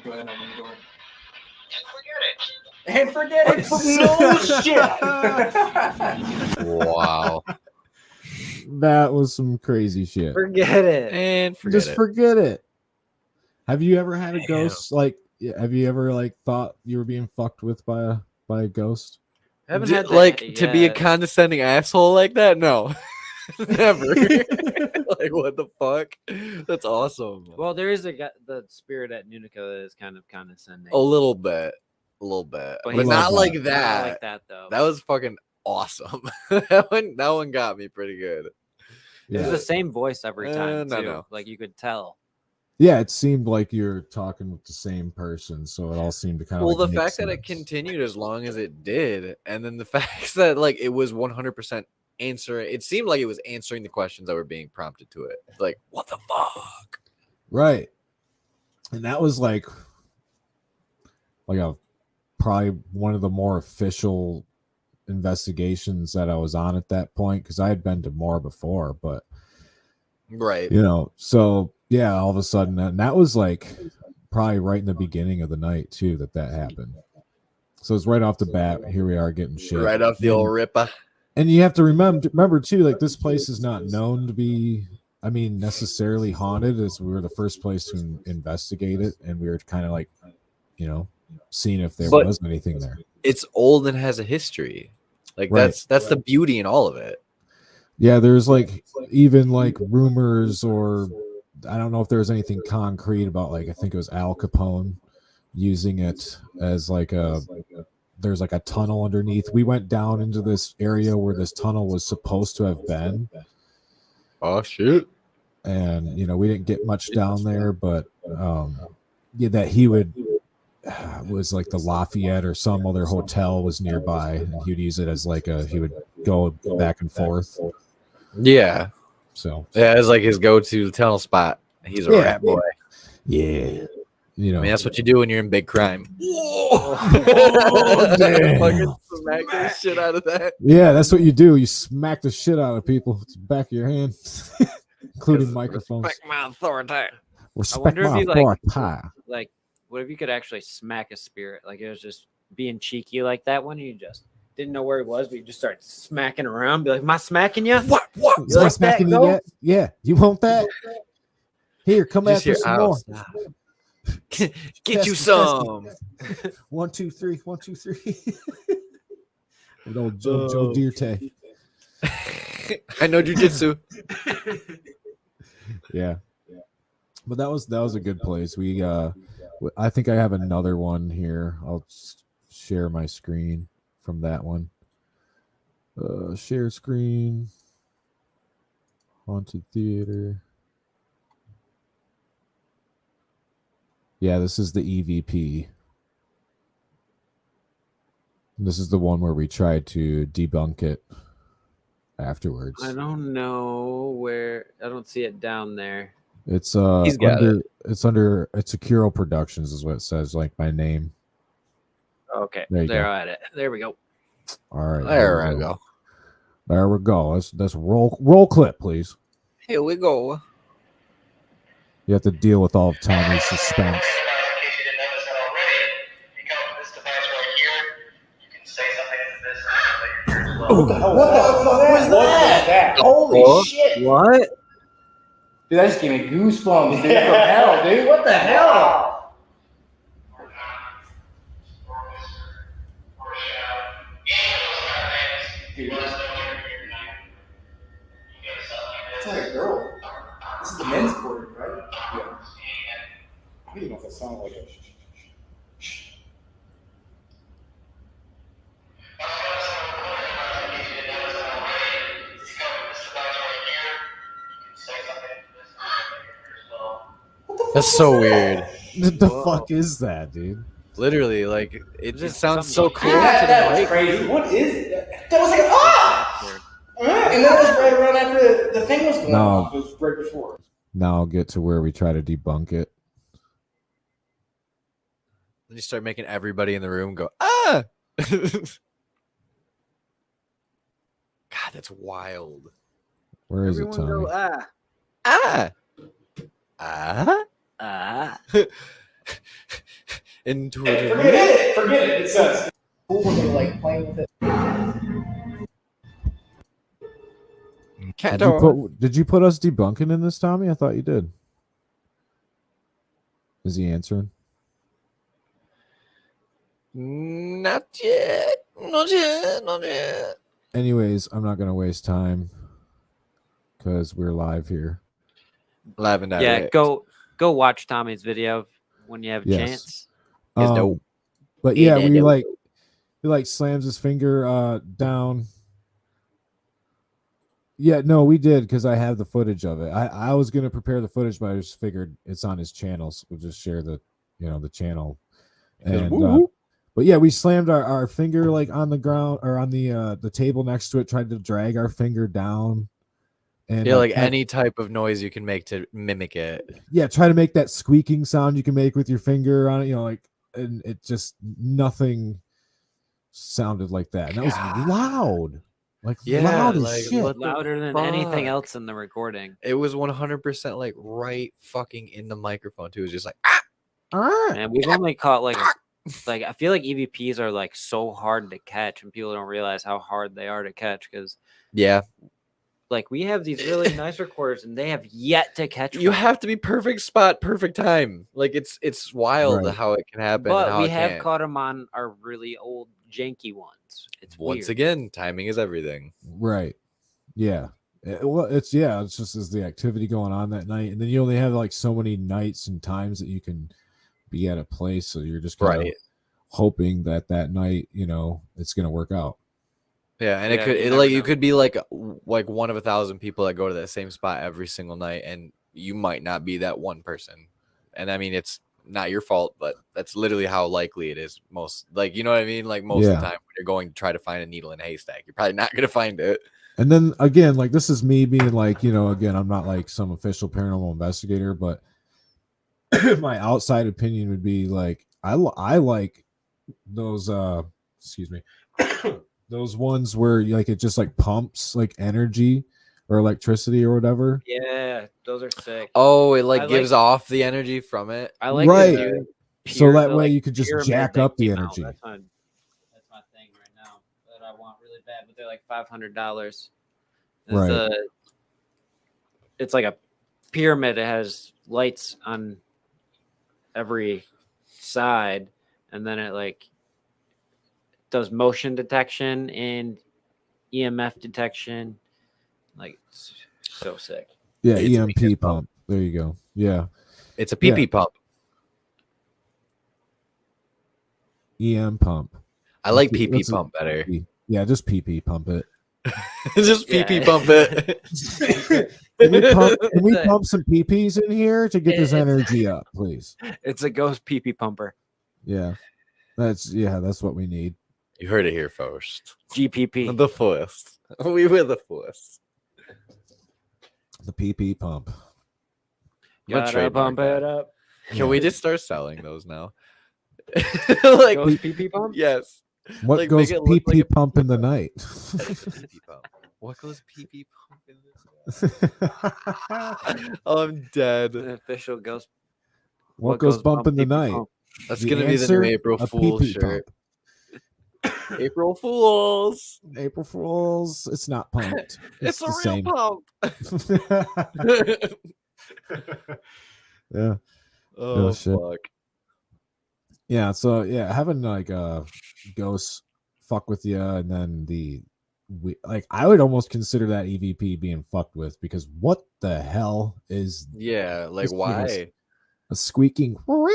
Go ahead and open the door. And forget it. No shit. Wow. That was some crazy shit. forget it. And Just forget it. Have you ever had a Damn. ghost? Like, have you ever like thought you were being fucked with by a ghost? I haven't had that Like to be a yet. condescending asshole like that? No. Never. Like what the fuck? That's awesome. Well, there is the spirit at Nunica that is kind of condescending. A little bit. But he's not like Not that. like that though. That was fucking awesome. that one got me pretty good. It was the same voice every time no, too. no. Like you could tell. Yeah, it seemed like you're talking with the same person, so it all seemed to kind of. Well, like the make fact that it sense. continued as long as it did, and then the fact that like it was 100% answering, it seemed like it was answering the questions that were being prompted to it. Like, what the fuck? Right, and that was like probably one of the more official investigations that I was on at that point, because I had been to more before, but Right. So yeah, all of a sudden, and that was like probably right in the beginning of the night too that happened. So it's right off the bat. Here we are getting shit Right off the old ripper. And you have to remember too, like this place is not known to be, I mean, necessarily haunted. As we were the first place to investigate it, and we were kind of like, seeing if there was anything there. It's old and has a history. Like Right. that's the beauty in all of it. Yeah, there's like even like rumors, or I don't know if there's anything concrete about, like, I think it was Al Capone using it as like there's like a tunnel underneath. We went down into this area where this tunnel was supposed to have been. Oh shit. And we didn't get much down there, but that he would was like the Lafayette or some other hotel was nearby, and he would use it as like he would go back and forth. Yeah. So yeah, it's like his go-to tunnel spot. He's a rat boy. Yeah. I mean, that's what you do when you're in big crime. Oh, damn. Fucking smack the shit out of that. Yeah, that's what you do. You smack the shit out of people. It's the back of your hand, including microphones. Respect my authority. Respect wonder if my you, like- authority. Like, what if you could actually smack a spirit? Like it was just being cheeky like that one. You just didn't know where he was, but you just start smacking around. Be like, "Am I smacking you? What? Is like that smacking that, you yet? Yeah, you want that? Here, come back Just for hear some more. Get Test you it, some. 1, 2, 3, 1, 2, 3. With old Joe Dierte. I know jujitsu. Yeah. But that was a good place. I think I have another one here. I'll share my screen from that one. Share screen. Haunted Theater. Yeah, this is the EVP. This is the one where we tried to debunk it afterwards. I don't know where. I don't see it down there. It's He's got it's Akuro Productions is what it says, like my name. Okay, There you there go. at it. There we go. All right. There I go. There we go. Let's roll clip, please. Here we go. You have to deal with all of Tommy's suspense. This device right here, you can say something into this, let your ears blow What the hell was that? Holy shit. What? Dude, that just gave me goosebumps, dude. From hell, dude. What the hell? Dude. It's like a girl. This is the men's quarter, right? Yeah. I don't even know if that sounded like a That's so weird. What the fuck is that, dude? Literally, like it just sounds something so like close that. to That the was mic. crazy. What is it? That was like and that was right around after the thing was going off. It was right before. Now I'll get to where we try to debunk it. Then you start making everybody in the room go, ah! God, that's wild. Where is Everyone it, Tommy? go, ah. Ah! Ah! Ah. Into Hey, a forget it. Forget it. It says. Cool when you're like playing with it. cat Did you put us debunking in this, Tommy? I thought you did. Is he answering? Not yet. Not yet. Not yet. Anyways, I'm not gonna waste time because we're live here. Live and Yeah, direct. go watch Tommy's video when you have a Yes. chance. It's dope. But Yeah, yeah, dope. he like slams his finger down. Yeah, no, we did because I have the footage of it. I was gonna prepare the footage, but I just figured it's on his channel, so we'll just share the the channel. And but yeah, we slammed our finger like on the ground or on the table next to it, tried to drag our finger down. And Yeah, like any type of noise you can make to mimic it. Yeah, try to make that squeaking sound you can make with your finger on it, and it just nothing sounded like that. And that was loud. Like loud as shit. what the Louder than anything fuck? else in the recording. It was 100% like right fucking in the microphone too. It was just like And we've only caught like I feel like EVPs are like so hard to catch, and people don't realize how hard they are to catch because yeah. like we have these really nice recorders and they have yet to catch You one. have to be perfect spot, perfect time. Like it's wild Right. how it can happen. But and how we it have can't. caught them on our really old janky ones. It's Once weird. again, timing is everything. Right. Yeah. It's just as the activity going on that night, and then you only have like so many nights and times that you can be at a place, so you're just kind of hoping that night, it's gonna work out. Yeah, and Yeah, you could be like one of 1,000 people that go to that same spot every single night, and you might not be that one person. And I mean, it's not your fault, but that's literally how likely it is. Most you know what I mean? Like most of the time when you're going to try to find a needle in a haystack, you're probably not gonna find it. And then again, like this is me being like, again, I'm not like some official paranormal investigator, but my outside opinion would be like I like those excuse me those ones where like it just like pumps like energy or electricity or whatever. Yeah, those are sick. Oh, it I gives like- off the energy from it. I like Right. the new So that the, way like, you could just pyramid jack that up the came out. energy. That's my thing right now that I want really bad, but they're like $500. Right. It's like a pyramid. It has lights on every side, and then it like does motion detection and EMF detection. Like it's so sick. Yeah, It's a EMP penis pump. There you go. Yeah. It's a PP pump. EM pump. I like Let's- PP let's- pump better. Yeah, just PP pump it. Just Yeah. PP pump it. Can we pump some PPs in here to get this energy up, please? It's a ghost pee pumper. Yeah. That's what we need. You heard it here first. GPP. The first. We were the first. The PP pump. I'm gonna Gotta trademark pump that. it up. Can we just start selling those now? Like Ghost pee pump. yes. What Like, goes make it look like PP a pump in the night? PP pump. What goes PP pump in this? Oh, I'm dead. An official ghost. What goes bump in the pee-pee night? pump? That's The gonna be the answer, new April a Fool PP shirt. April Fools. April Fools. It's not pumped. It's a the real same. pump. Yeah. Oh shit. fuck. Yeah. So yeah, having like ghosts fuck with you, and then I would almost consider that EVP being fucked with, because what the hell is Yeah, like just, why? a squeaking or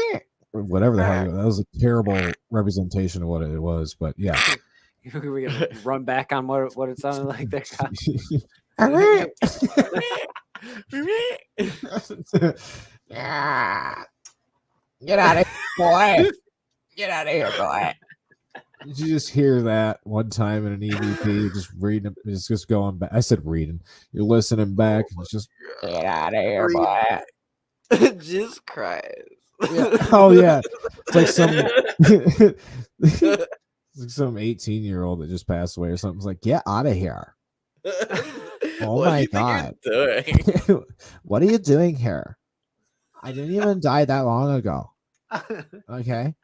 whatever the hell that was a terrible representation of what it was, but yeah. We're gonna run back on what it sounded like there. Get out of here, boy. Get out of here, boy. Did you just hear that one time in an EVP? Just reading, it's just going back. I said reading. You're listening back. And it's just get out of here, boy. Jesus Christ. Yeah. Oh yeah, it's like some 18-year-old that just passed away or something. It's like, get out of here. Oh What my do you think god. you're doing? What are you doing here? I didn't even die that long ago. Okay.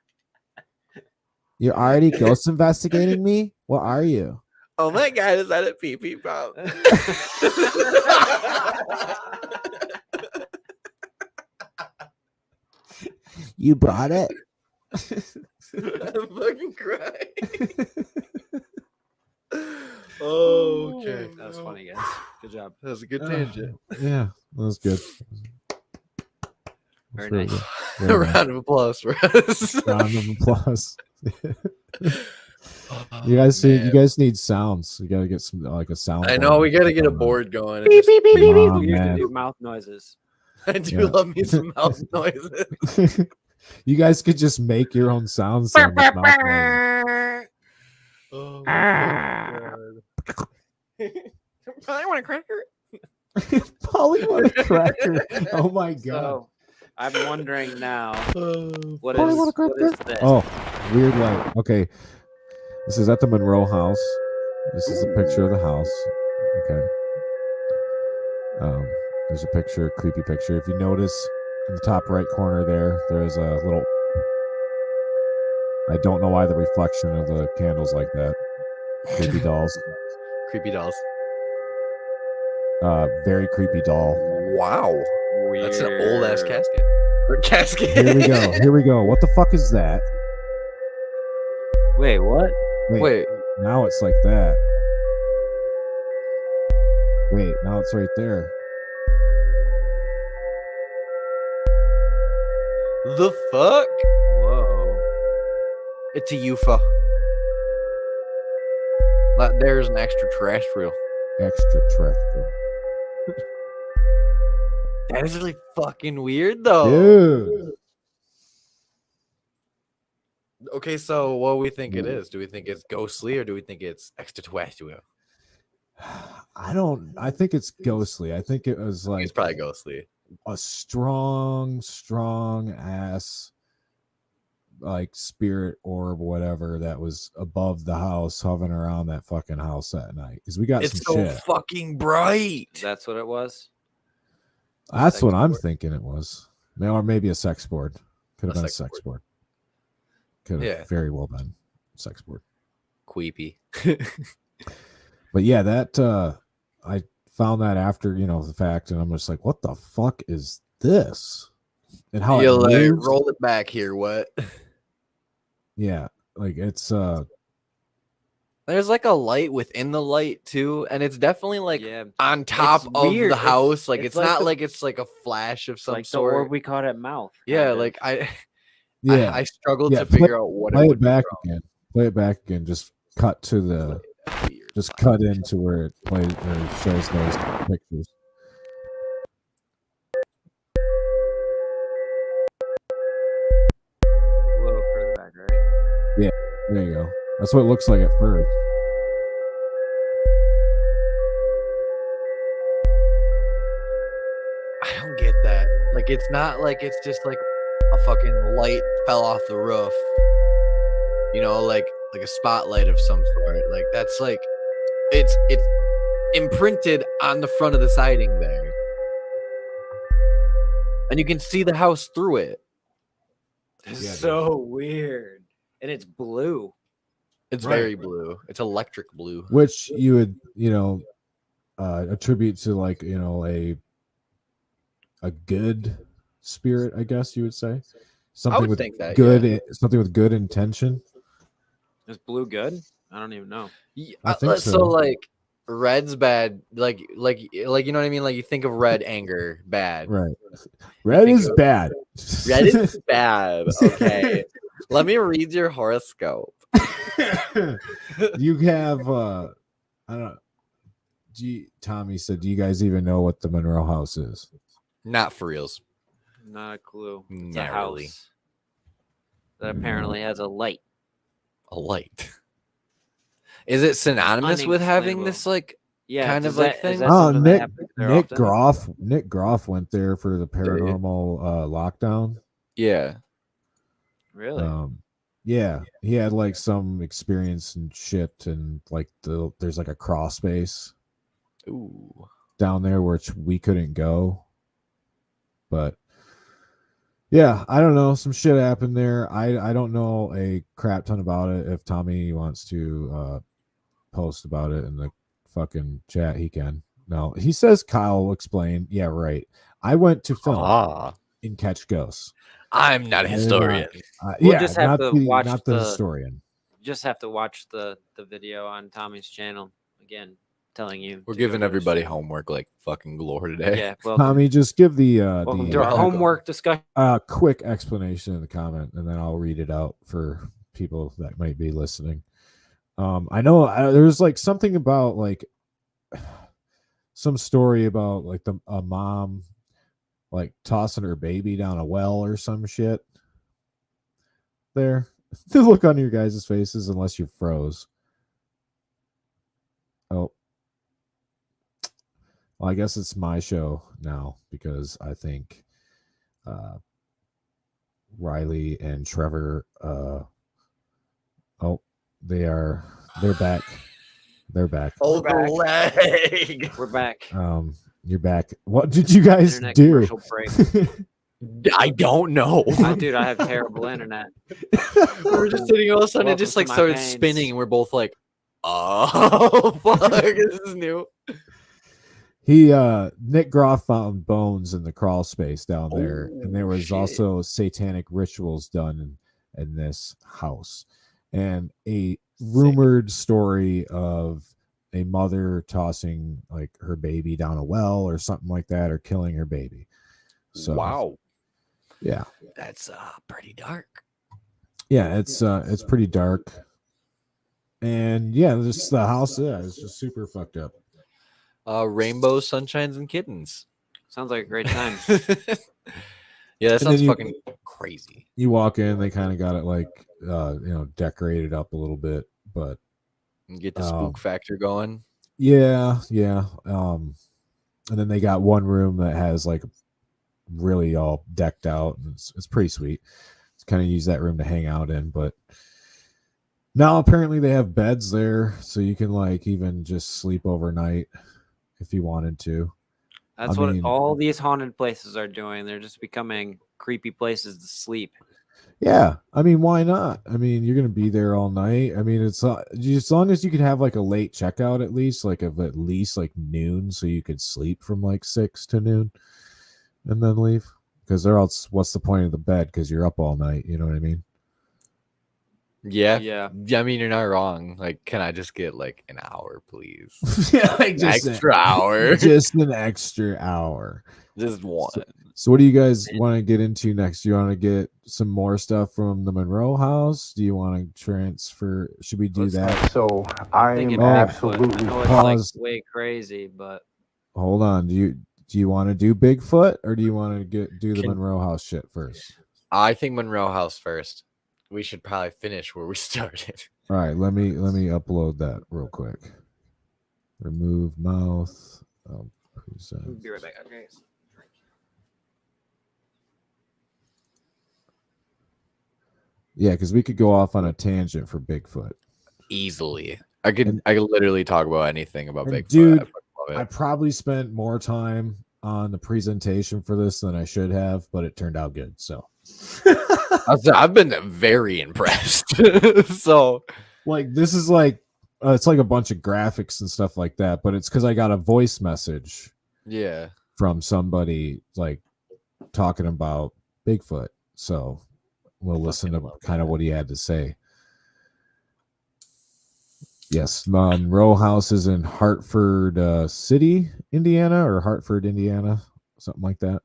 You're already ghost investigating me? What are you? Oh my god, is that a pee-pee pump? You brought it? I'm fucking crying. Okay. That was funny, guys. Good job. That was a good tangent. Yeah, that was good. Very That's nice. good. A Very nice. round of applause for us. Round of applause. You guys need sounds. You gotta get some like a sound. I know we gotta get a board going. and Beep, just- beep, beep, beep, We beep. have to man. do mouth noises. I do Yeah. love me some mouth noises. You guys could just make your own sounds. Sound with mouth noise. Oh my god. I want a cracker. Pollywood cracker. Oh my god. So I'm wondering now, what Polly is want a what is cracker? this? Oh, weird light. Okay. This is at the Monroe house. This is a picture of the house. Okay. There's a picture, creepy picture. If you notice in the top right corner there is a little. I don't know why the reflection of the candles like that. Creepy dolls. Creepy dolls. Very creepy doll. Wow. That's an old ass Weird. casket. Or casket. Here we go. Here we go. What the fuck is that? Wait, what? Wait. Now it's like that. Wait, now it's right there. The fuck? Whoa. It's a UFO. There's an extraterrestrial. Extraterrestrial. That is really fucking weird, though. Dude. Okay, so what do we think it is? Do we think it's ghostly or do we think it's extraterrestrial? I think it's ghostly. I think it was It's like probably ghostly. a strong ass like spirit orb, whatever, that was above the house, hovering around that fucking house that night. Because we got It's some so shit. fucking bright. That's what it was. That's sex what I'm board. thinking it was. Or maybe a sex board. Could have A been a sex sex board. Could have Yeah. very well been sex board. Creepy. But yeah, that I found that after the fact, and I'm just like, what the fuck is this? And how You'll it moves. roll it back here. What? Yeah, like it's There's like a light within the light too, and it's definitely like Yeah. on top of weird. the It's- house. Like it's it's like not the- like it's like a flash of It's some like the sort. orb we caught at mouth. Yeah, kind of. like I yeah. struggled Yeah, to figure out what Play it it would back be again. Play it back again. Just cut to the. from. Just cut into where it plays or shows those pictures. a little further back, right? There you go. That's what it looks like at first. I don't get that. Like it's not like it's just like a fucking light fell off the roof. You know, like a spotlight of some sort. Like that's like it's imprinted on the front of the siding there. And you can see the house through it. This Yeah, is dude. so weird. And it's blue. It's Right. very blue. It's electric blue. which you would, attribute to like, a good spirit, I guess you would say. Something would with think that, good, something with good intention. Is blue good? I don't even know. I think So so. like red's bad. Like you know what I mean? Like you think of red, anger, bad. Right. Red think is of- bad. Red is bad. Okay. Let me read your horoscope. You have I don't know. Tommy said, do you guys even know what the Monroe House is? Not for reals. Not a clue. It's Not a house really. that apparently has a light. A light. Is it synonymous with having this like Yeah, kind does of like that- thing? is that Oh, something that happens there Nick often? Groff went there for the paranormal lockdown. Yeah. Really? Yeah, he had like some experience and shit, and like there's like a crawl space Ooh. down there which we couldn't go. But yeah, I don't know. Some shit happened there. I don't know a crap ton about it. If Tommy wants to post about it in the fucking chat, he can. No, he says Kyle will explain. Yeah, right. I went to film in Catch Ghosts. I'm not a historian. We'll Yeah, just have not to the watch not the the- historian. Just have to watch the video on Tommy's channel again, telling you. We're to go giving to his everybody channel. homework like fucking galore today. Yeah, welcome. Tommy, just give the Welcome to our homework discussion. quick explanation in the comment, and then I'll read it out for people that might be listening. I know there's like something about like some story about like a mom like tossing her baby down a well or some shit. There, the look on your guys' faces, unless you froze. Oh, well, I guess it's my show now because I think Riley and Trevor they're back. They're back. Oh, We're the leg. We're back. You're back. What did you guys Internet do? commercial break. I don't know. Dude, I have terrible internet. We were just sitting, all of a sudden it Welcome just to like my started pains. spinning, and we're both like, "Oh fuck, this is new." Nick Groff found bones in the crawl space down there, and there Oh, was shit. also satanic rituals done in this house, and a rumored story of a mother tossing like her baby down a well or something like that, or killing her baby. So Wow, yeah, that's pretty dark. yeah, it's pretty dark, and yeah, this the house. Yeah, it's just super fucked up. Rainbows, sunshines, and kittens. Sounds like a great time. Yeah, that And then sounds you- fucking crazy. You walk in, they kind of got it like decorated up a little bit, but And get the spook factor going. yeah. And then they got one room that has like really all decked out, and it's pretty sweet. It's kind of use that room to hang out in, but now apparently they have beds there, so you can like even just sleep overnight if you wanted to. That's I what mean- all these haunted places are doing. They're just becoming creepy places to sleep. Yeah, I mean, why not? I mean, you're gonna be there all night. I mean, it's as long as you could have like a late checkout at least, like of at least like noon, so you could sleep from like 6 to noon, and then leave. Because they're else, what's the point of the bed? Because you're up all night. You know what I mean? Yeah. Yeah. I mean, you're not wrong. Like, can I just get like an hour, please? Yeah, like An extra hour. just an extra hour. Just one. So, what do you guys want to get into next? Do you want to get some more stuff from the Monroe house? Do you want to transfer? Should we do Let's that? So I Thinking am Bigfoot. I absolutely know it's Pause. like way crazy, but Hold on. Do you want to do Bigfoot, or do you want to do the Can- Monroe house shit first? I think Monroe House first. We should probably finish where we started. All right, let me upload that real quick. Remove mouth. Present. we'll be right back. Okay. Yeah, because we could go off on a tangent for Bigfoot. Easily. I could And- literally talk about anything about and Bigfoot. dude, I fucking love I it. probably spent more time on the presentation for this than I should have, but it turned out good. So, I've been very impressed. So like this is like it's like a bunch of graphics and stuff like that, but it's because I got a voice message Yeah. from somebody like talking about Bigfoot. So we'll listen to kind of what he had to say. Yes, Monroe House is in Hartford City, Indiana, or Hartford, Indiana, something like that.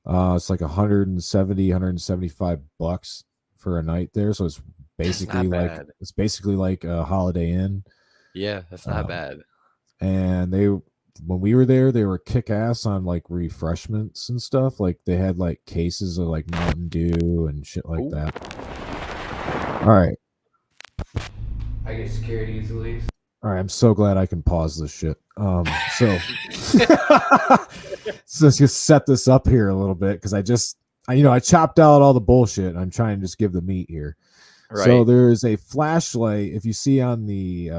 It's like 175 bucks for a night there, so it's basically like a Holiday Inn. Yeah, that's not bad. And when we were there, they were kick ass on like refreshments and stuff. Like they had like cases of like Mountain Dew and shit like that. All right. I get scared easily. All right, I'm so glad I can pause this shit. So let's just set this up here a little bit because I chopped out all the bullshit. And I'm trying to just give the meat here. Right. So there's a flashlight. If you see on the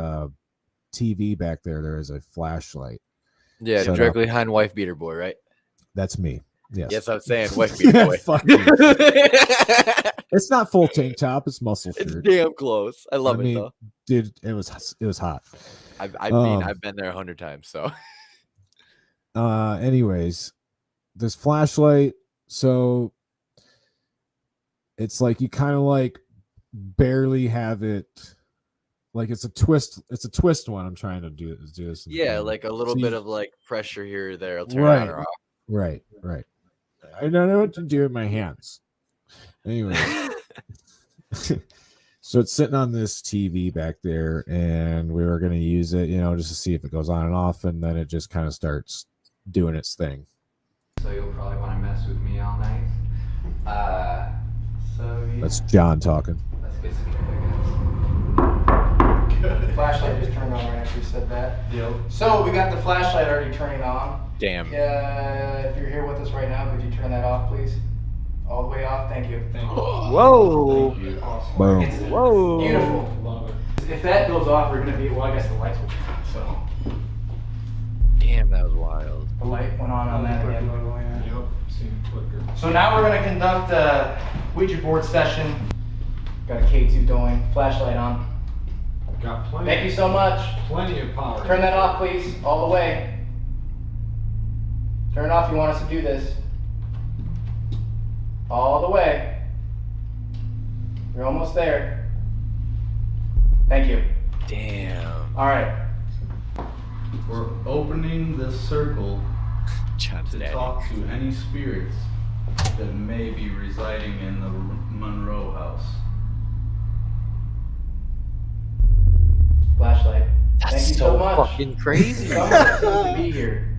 TV back there is a flashlight. Yeah, directly behind Wife Beater Boy, right? That's me. Yes. Yes, I'm saying Wife Beater Boy. Fuck you. It's not full tank top. It's muscle shirt. It's damn close. I love it though, dude. It was hot. I've been there 100 times. So, anyways, this flashlight. So it's like you kind of like barely have it. Like it's a twist one. I'm trying to do this. Yeah, like a little bit of like pressure here or there. I'll turn it on or off. Right. I don't know what to do with my hands. Anyway, so it's sitting on this TV back there, and we were going to use it, just to see if it goes on and off, and then it just kind of starts doing its thing. So you'll probably want to mess with me all night. So yeah. That's John talking. Let's get scared, The flashlight just turned on right after you said that. Yep. So we got the flashlight already turning on. Damn. Yeah, if you're here with us right now, could you turn that off, please? All the way off. Thank you. Thank you. Whoa. Thank you. Awesome. Boom. It's Whoa. beautiful. Love it. If that goes off, we're gonna be. Well, I guess the lights will turn on. So Damn, that was wild. the light went on that again. Yep. Seen it flicker. So now we're gonna conduct a Ouija board session. Got a K2 going. Flashlight on. Got plenty. Thank you so much. Plenty of power. Turn that off, please. All the way. Turn it off if you want us to do this. All the way. You're almost there. Thank you. Damn. All right. We're opening this circle John's to daddy. talk to any spirits that may be residing in the Monroe house. Flashlight. That's Thank you so so much. fucking crazy. Someone seems to be here.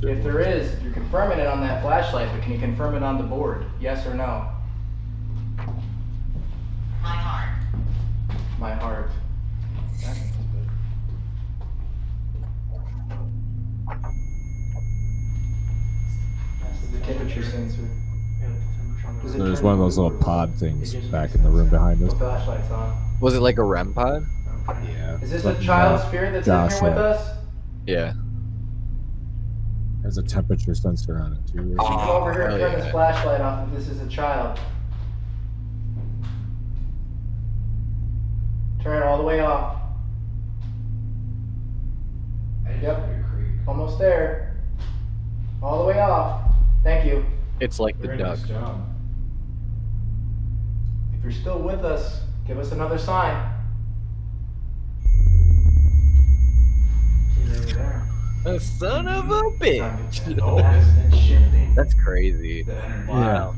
If there is, you're confirming it on that flashlight, but can you confirm it on the board? Yes or no? My heart. My heart. That sounds good. That's the temperature sensor. Does it There's turn one of those little pod things back in the room behind us. The flashlight's on. Was it like a REM pod? Yeah. Is this a child spirit that's in here with us? Yeah. There's a temperature sensor on it too. Come over here and hell turn this yeah. flashlight off if this is a child. Turn it all the way off. Yep. Almost there. All the way off. Thank you. It's like the Very duck. nice job. If you're still with us, give us another sign. She's over there. The son of a bitch. That's shifting. That's crazy. The energy. Wow.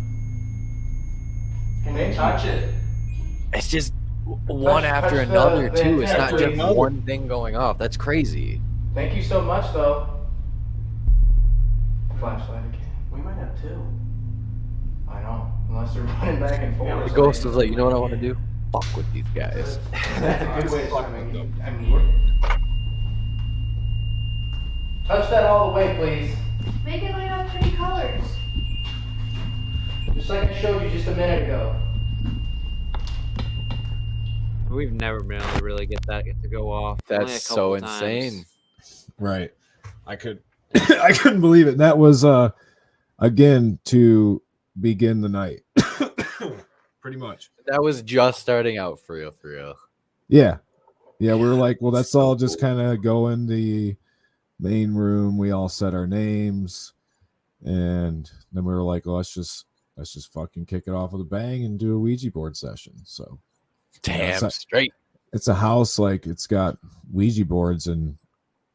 Can they touch it? It's just one after touch another the too. It's not antenna, just please. one thing going off. That's crazy. Thank you so much, though. Flashlight again. We might have two. I know. Unless they're running back and forth. The ghost was like, you know what I want to do? Fuck with these guys. That's a good way to I mean, touch that all the way, please. Make it light up pretty colors. Just like I showed you just a minute ago. We've never been able to really get that to go off. Only a That's so couple times. insane. Right. I couldn't believe it. And that was again to begin the night. Pretty much. That was just starting out for real, for real. Yeah. Yeah, we were like, well, let's all just kind of go in the main room. We all said our names, and then we were like, well, let's just fucking kick it off with a bang and do a Ouija board session. So Damn straight. It's a house, like it's got Ouija boards, and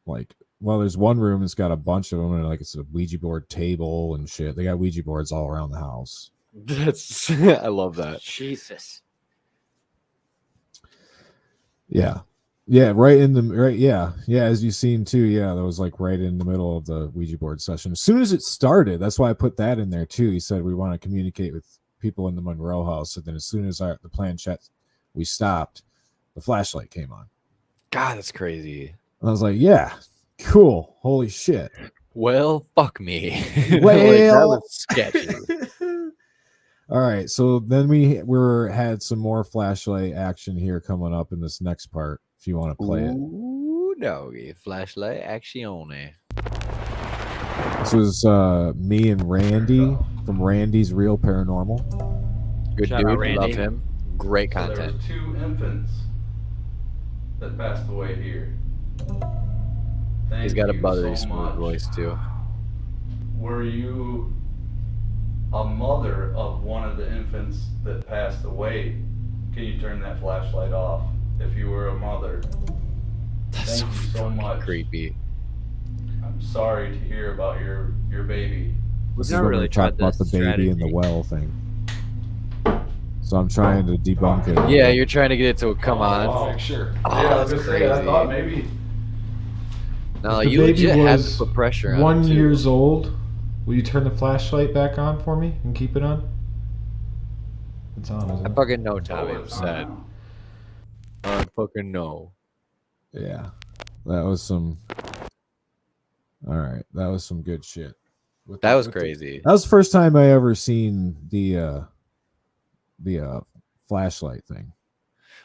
like, well, there's one room that's got a bunch of them, and like it's a Ouija board table and shit. They got Ouija boards all around the house. That's I love that. Jesus. Yeah. Yeah, right in the right. Yeah, as you've seen too. Yeah, that was like right in the middle of the Ouija board session. As soon as it started, that's why I put that in there too. He said we want to communicate with people in the Monroe house. And then as soon as the planchette we stopped, the flashlight came on. God, that's crazy. And I was like, yeah, cool. Holy shit. Well, fuck me. Well, that was sketchy. All right, so then we had some more flashlight action here coming up in this next part. If you want to play it. Ooh, doggy. Flashlight action. This was me and Randy from Randy's Real Paranormal. Good Shout dude. out Randy. Love him. Great So there content. was 2 infants that passed away here. He's Thank got a you buttery so smooth much. voice too. Were you a mother of one of the infants that passed away? Can you turn that flashlight off if you were a mother? That's Thank you so fucking much. creepy. I'm sorry to hear about your baby. This is never when really we talk tried about the this baby in the strategy. well thing. So I'm trying to debunk it. Yeah, you're trying to get it to come on. wow. Picture. Oh, Yeah, I was that's gonna say, I thought crazy. maybe. No, The you baby legit have was to put pressure on 1 him, too. years old. Will you turn the flashlight back on for me and keep it on? It's on, isn't I it? fucking know Tommy Oh, it's said. on. I fucking know. Yeah. That was some. All right. That was some good shit. That was crazy. That was the first time I ever seen the flashlight thing.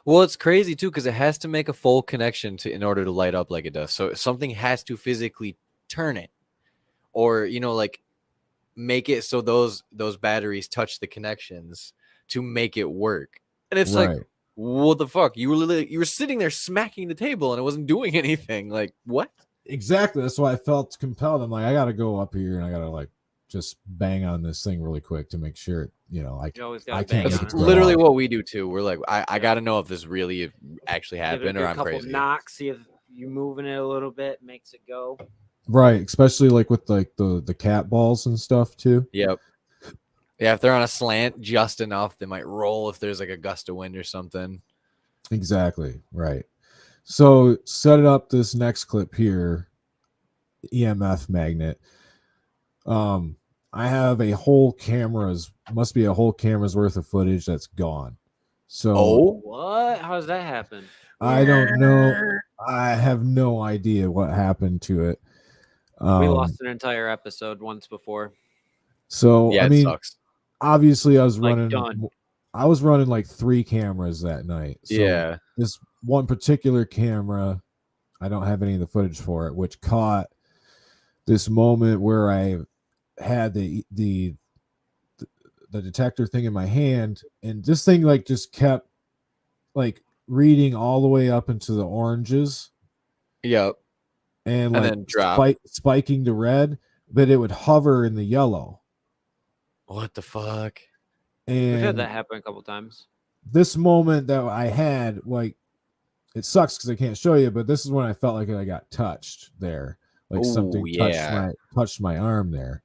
Well, it's crazy too because it has to make a full connection in order to light up like it does. So something has to physically turn it, or like make it so those batteries touch the connections to make it work. And it's Right. like, what the fuck? You were sitting there smacking the table and it wasn't doing anything. Like what? Exactly. That's why I felt compelled. I'm like, I got to go up here and I got to like just bang on this thing really quick to make sure, You always I gotta can't bang get on That's it it. to go literally off. what we do too. We're like, I got to know if this really actually Give it a happened good or I'm couple crazy. knocks, see if you moving it a little bit, makes it go. Right. Especially like with like the cat balls and stuff too. Yep. Yeah, if they're on a slant just enough, they might roll if there's like a gust of wind or something. Exactly. Right. So set it up this next clip here. EMF magnet. I have a whole must be a whole camera's worth of footage that's gone. So What? How does that happen? I don't know. I have no idea what happened to it. We lost an entire episode once before. So Yeah, I it mean, sucks. obviously I was Like, running. done. I was running like 3 cameras that night. So Yeah. this one particular camera, I don't have any of the footage for it, which caught this moment where I had the detector thing in my hand, and this thing like just kept like reading all the way up into the oranges Yep. and And like then drop. spiking to red, but it would hover in the yellow. What the fuck? And We've had that happen a couple times. this moment that I had, like, it sucks because I can't show you, but this is when I felt like I got touched there, like Ooh, something yeah. touched my arm there,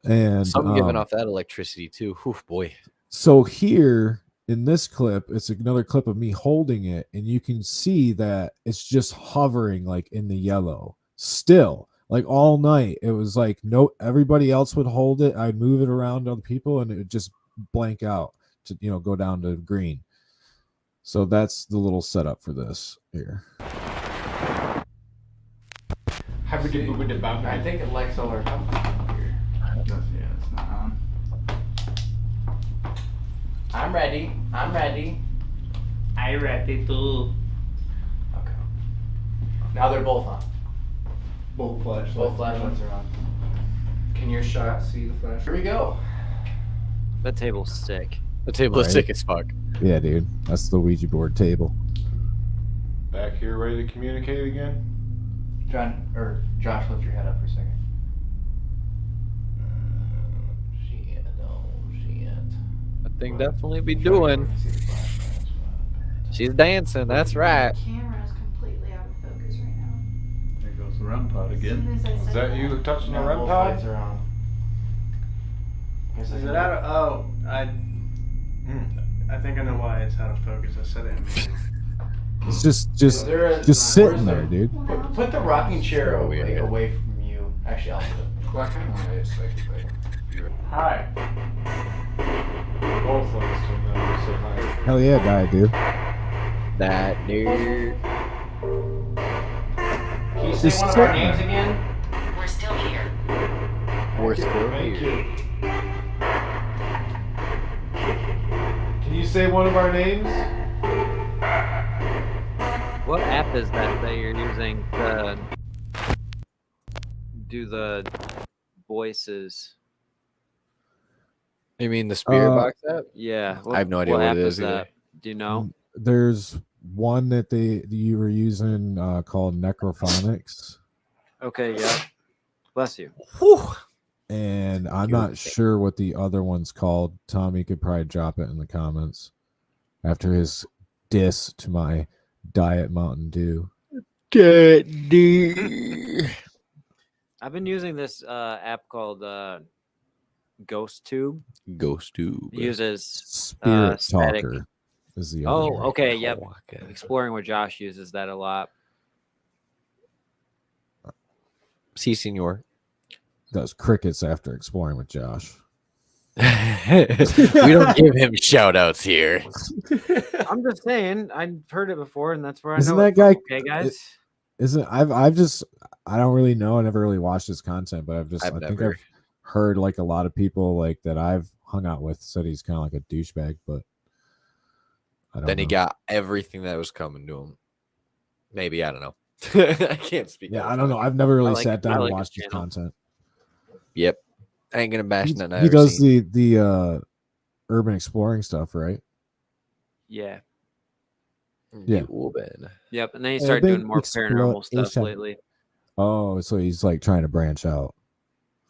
and Something giving off that electricity too. Whew, boy. So here in this clip, it's another clip of me holding it, and you can see that it's just hovering like in the yellow still, like all night. It was like everybody else would hold it. I'd move it around to other people, and it would just blank out to go down to green. So that's the little setup for this here. I think it likes solar here. It's not on. I'm ready. I'm ready. I ready too. Okay. Now they're both on. Both flashlights. Both flashlights are on. Can your shot see the flash? Here we go. That table's sick. The table is Right. sick as fuck. Yeah, dude, that's the Ouija board table. Back here, ready to communicate again? Josh, lift your head up for a second. Shit. That thing definitely be doing. She's dancing. That's right. The camera is completely out of focus right now. There goes the REM pod again. As soon as I Is said that you touching the REM Both pod? lights are on. Is it out of? Oh, I think I know why it's out of focus. I said it. In meeting. It's just Where's sitting there, dude. Put the rocking chair So away, weird. away from you. Actually, I'll put it. Well, I kind of want to psychically. Hi. Both of us can say hi. Hell yeah, guy, dude. That dude. Can you say Just one of our sitting names there. again? we're still here. We're still Thank here. you. Can you say one of our names? What app is that you're using to do the voices? You mean the spirit box app? Yeah. I have no idea what app it is either. that? Do you know? There's one that you were using called Necrophonics, Okay, yeah. Bless you. and I'm not sure what the other one's called. Tommy could probably drop it in the comments after his diss to my Diet Mountain Dew. I've been using this app called Ghost Tube. Ghost Tube. It uses Spirit static. Talker is the other Oh, one. okay, yep. Exploring with Josh uses that a lot. Si, senor. Does crickets after exploring with Josh. We don't give him shout outs here. I'm just saying, I've heard it before, and that's where I Isn't know that it's from, guy- okay, guys? Isn't I don't really know. I never really watched his content, but I think never. I've heard like a lot of people like that I've hung out with said he's kind of like a douchebag, but I don't Then he know. got everything that was coming to him. Maybe, I don't know. I can't speak. Yeah, on I it. don't know. I've never really like- sat I down and like his watched his channel. content. Yep. I ain't gonna bash nothing. He does the urban exploring stuff, right? Yeah. Yeah. Yep. And then he started doing more paranormal stuff Exploration. lately. Oh, so he's like trying to branch out.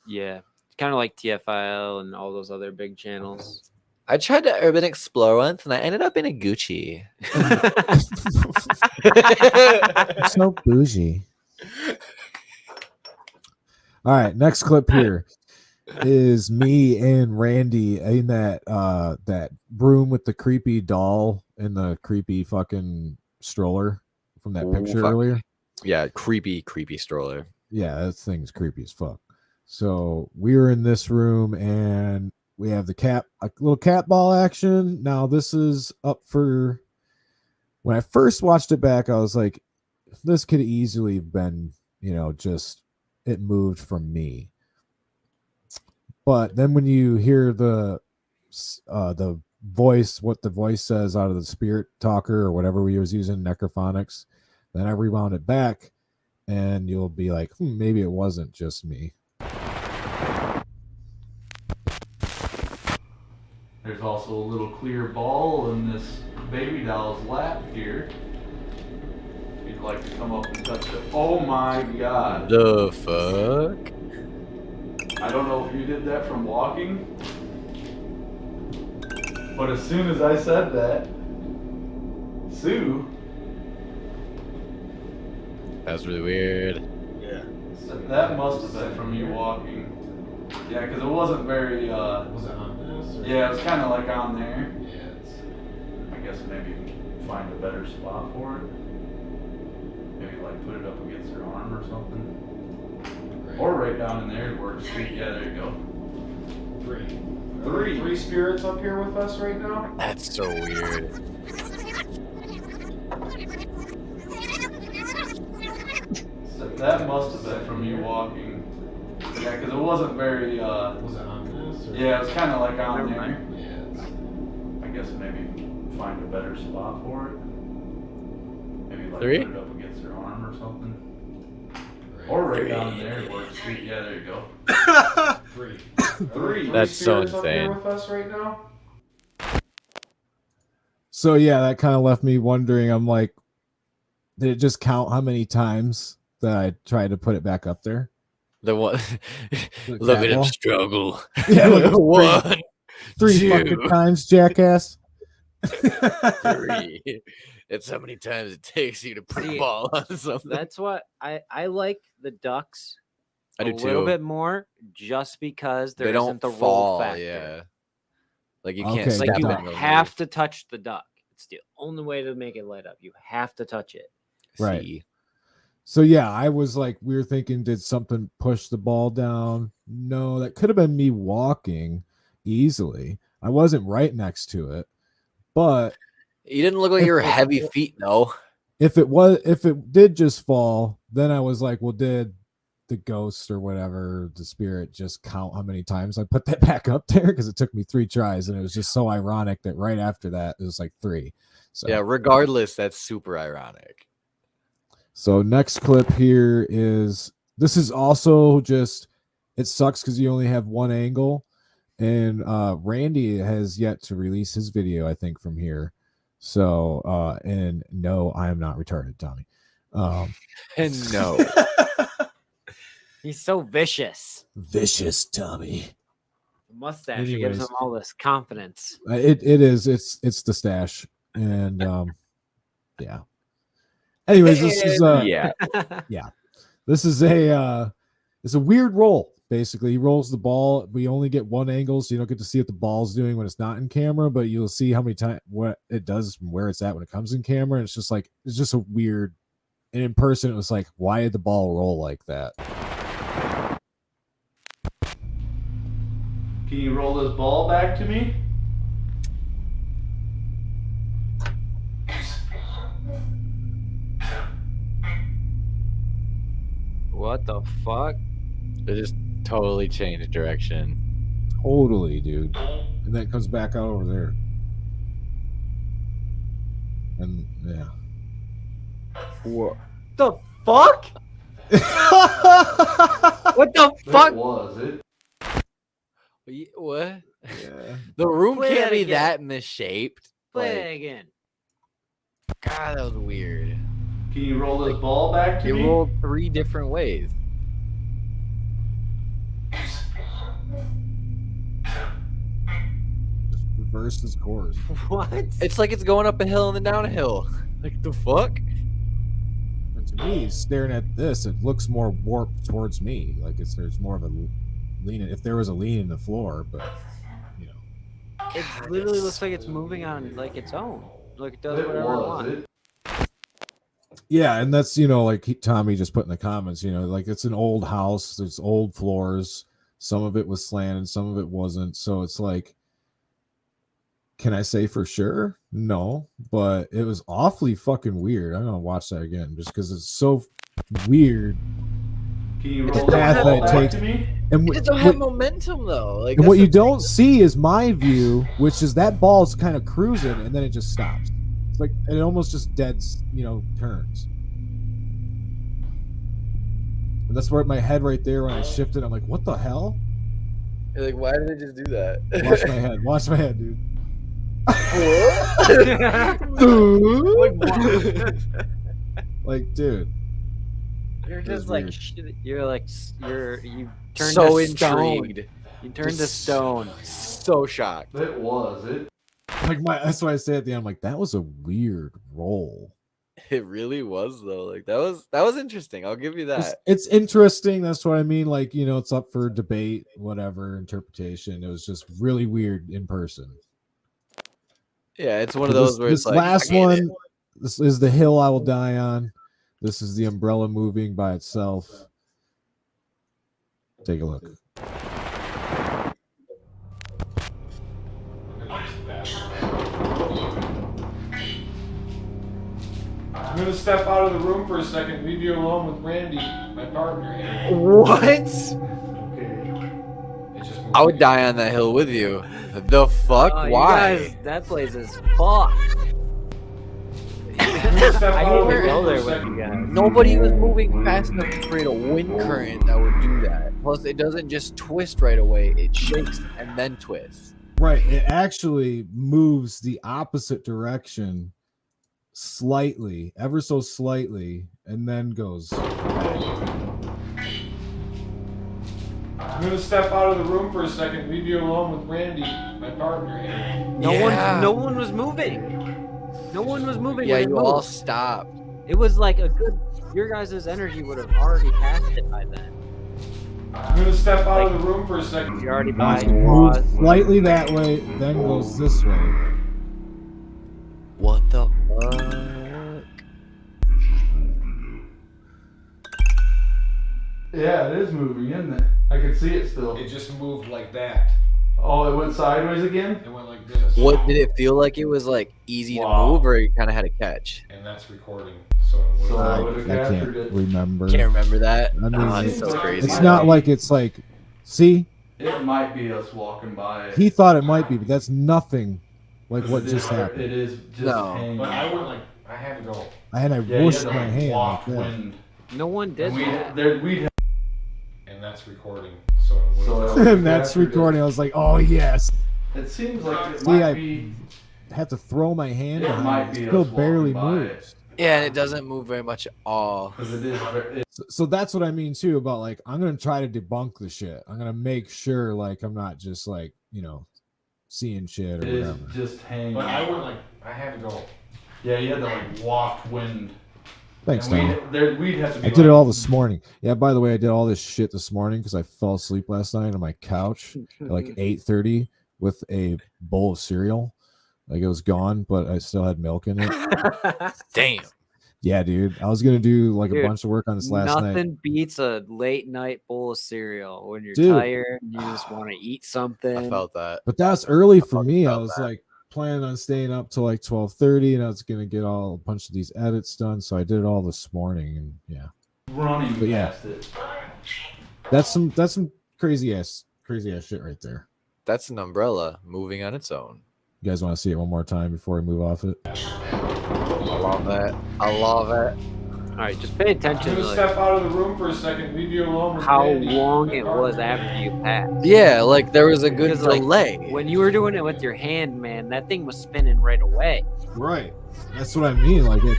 Yeah. Kind of like TFIL and all those other big channels. I tried to urban explore once and I ended up in a Gucci. So bougie. All right, next clip here is me and Randy in that that room with the creepy doll and the creepy fucking stroller from that Ooh, picture fuck. earlier. Yeah, creepy stroller. Yeah, that thing's creepy as fuck. So we were in this room and we have a little cat ball action. Now this is up for when I first watched it back, I was like, this could easily have been, just it moved from me. But then when you hear the voice, what the voice says out of the spirit talker or whatever we was using, necrophonics, then I rewound it back and you'll be like, maybe it wasn't just me. There's also a little clear ball in this baby doll's lap here. If you'd like to come up and touch it. Oh my god. The fuck? I don't know if you did that from walking, but as soon as I said that, Sue. That was really weird. Yeah. That must have been from you walking. Yeah, because it wasn't very, Was it on this? Or? yeah, it was kind of like on there. Yeah, it's... I guess maybe find a better spot for it. Maybe like put it up against your arm or something. Or right down in there where it's sweet. Yeah, there you go. Three spirits up here with us right now? That's so weird. That must have been from you walking. Yeah, because it wasn't very, Was it on this? Or? yeah, it was kind of like on there. Yeah, it's... I guess maybe find a better spot for it. Maybe like Three? put it up against your arm or something. Or right down there where it's sweet. Yeah, there you go. Three. That's so spirits up here insane. with us right now? So yeah, that kind of left me wondering. I'm like, Did it just count how many times that I tried to put it back up there? The one. The Look at cat him ball? struggle. Yeah, like One, three two, fucking times, jackass. 3. It's how many times it takes you to put a See, ball on something. That's what I like the ducks I do a little too. bit more, just because there They don't isn't the fall. roll factor. Yeah. Like you Okay, can't step Like you on the have to touch the duck. It's the only way to make it light up. You have to touch it. Right. See? So yeah, I was like, we were thinking, did something push the ball down? No, that could have been me walking easily. I wasn't right next to it, but You didn't look like you were heavy feet though. if it did just fall, then I was like, well, did the ghost or whatever, the spirit, just count how many times I put that back up there? Because it took me 3 tries, and it was just so ironic that right after that it was like 3. So Yeah, regardless, that's super ironic. So next clip here is, this is also just, it sucks because you only have one angle, and Randy has yet to release his video, I think, from here. So and no, I am not retarded, Tommy. And no. He's so vicious. Vicious Tommy. The mustache gives Anyways. him all this confidence. It is, it's the stash, and yeah. Anyways, this is Yeah. this is it's a weird roll. Basically, he rolls the ball. We only get one angle, so you don't get to see what the ball's doing when it's not in camera, but you'll see how many times what it does from where it's at when it comes in camera. And it's just like, it's just a weird. And in person, it was like, why did the ball roll like that? Can you roll this ball back to me? What the fuck? They just totally changed direction. Totally, dude. And then it comes back out over there. And yeah. What the fuck? What the fuck? It was it. What? Yeah. The room Play can't that be again. that misshaped. Play Like, it again. God, that was weird. Can you roll this ball back to You me? rolled 3 different ways. Just reverse his course. What? It's like it's going up a hill and then down a hill. Like the fuck? And to me, staring at this, it looks more warped towards me. Like there's more of a lean. If there was a lean in the floor, but you know, It literally looks like it's moving on like its own. Like it does It whatever it was wants. it. yeah. And that's, you know, like Tommy just put in the comments, you know, like it's an old house. There's old floors. Some of it was slanted, some of it wasn't. So it's like, can I say for sure? No, but it was awfully fucking weird. I'm gonna watch that again just because it's so weird. Can you It roll doesn't this have ball that back takes- to me? And It don't have momentum though. Like and what that's you the don't see is my view, which is that ball's kind of cruising and then it just stops. It's like it almost just dead, you know, turns. And that's where my head right there when I shifted, I'm like, what the hell? You're like, why did they just do that? Watch my head. Watch my head, dude. Like, dude. You're It just was like weird. shit. You're like you turned So to stone. intrigued. You turned to Just stone. So shocked. It was it. Like that's why I say at the end, I'm like, that was a weird roll. It really was though. Like that was interesting. I'll give you that. It's interesting. That's what I mean. Like, you know, it's up for debate, whatever interpretation. It was just really weird in person. Yeah, it's one of So those where this it's like last I get one, it. this is the hill I will die on. This is the umbrella moving by itself. Take a look. I'm gonna step out of the room for a second. Leave you alone with Randy, my partner here. What? Okay. It just moved I would again. die on that hill with you. The fuck? Oh, you Why? guys, that place is fucked. Step I out of the wouldn't go room for there a with second. you guys. Nobody was moving fast enough to create a wind current that would do that. Plus, it doesn't just twist right away. It shakes and then twists. Right. It actually moves the opposite direction slightly, ever so slightly, and then goes. I'm gonna step out of the room for a second. Leave you alone with Randy, my partner here. No one was moving. No one was moving. Yeah, when it you all moved. stopped. It was like a good. Your guys' energy would have already passed it by then. I'm gonna step out of the room for a second. You're already by. Moves slightly that way, then goes this way. What the fuck? Yeah, it is moving, isn't it? I can see it still. It just moved like that. Oh, it went sideways again? It went like this. What did it feel like? It was like easy to move, or you kind of had to catch? And that's recording. So I I would have can't captured it. remember. Can't remember that. I mean, Oh, it's so crazy. it's not like it's like. See, It might be us walking by. he thought it might be, but that's nothing like what It is- just happened. It is just No. hanging. But I went like, I had to go. I had Yeah, you whooshed had to, my like, hand waft like that. wind. No one did that. We'd have, And that's recording. So, And that's recording. I was like, oh yes. it seems like it See, might I be. had to throw my hand It might behind be it. Still us barely walking by moves. Yeah, and it doesn't move very much at all. Because it is. So that's what I mean too about like I'm gonna try to debunk the shit. I'm gonna make sure like I'm not just like seeing shit or It is whatever. just hanging. But I went like, I had to go. Yeah, you had to like waft wind. Thanks, And Tom. we'd have to be I did it like- all this morning. Yeah, by the way, I did all this shit this morning because I fell asleep last night on my couch at like 8:30 with a bowl of cereal. Like it was gone, but I still had milk in it. Damn. Yeah, dude. I was gonna do like Dude, a bunch of work on this last Nothing night. beats a late night bowl of cereal when you're Dude. tired and you just want to eat something. I felt that. But that's early for fucking me. I felt was that. like planning on staying up till like 12:30, and I was gonna get a bunch of these edits done. So I did it all this morning, and yeah, running But yeah. past it. that's some crazy ass shit right there. That's an umbrella moving on its own. You guys want to see it one more time before we move off it? I love that. I love it. All right, just pay I'm attention gonna to step out of the room for a second. Leave you alone with how Randy, long my it partner was here. after you passed. Yeah, like there was a good Because, like, delay. When you were doing it with your hand, man, that thing was spinning right away. Right. That's what I mean. Like it.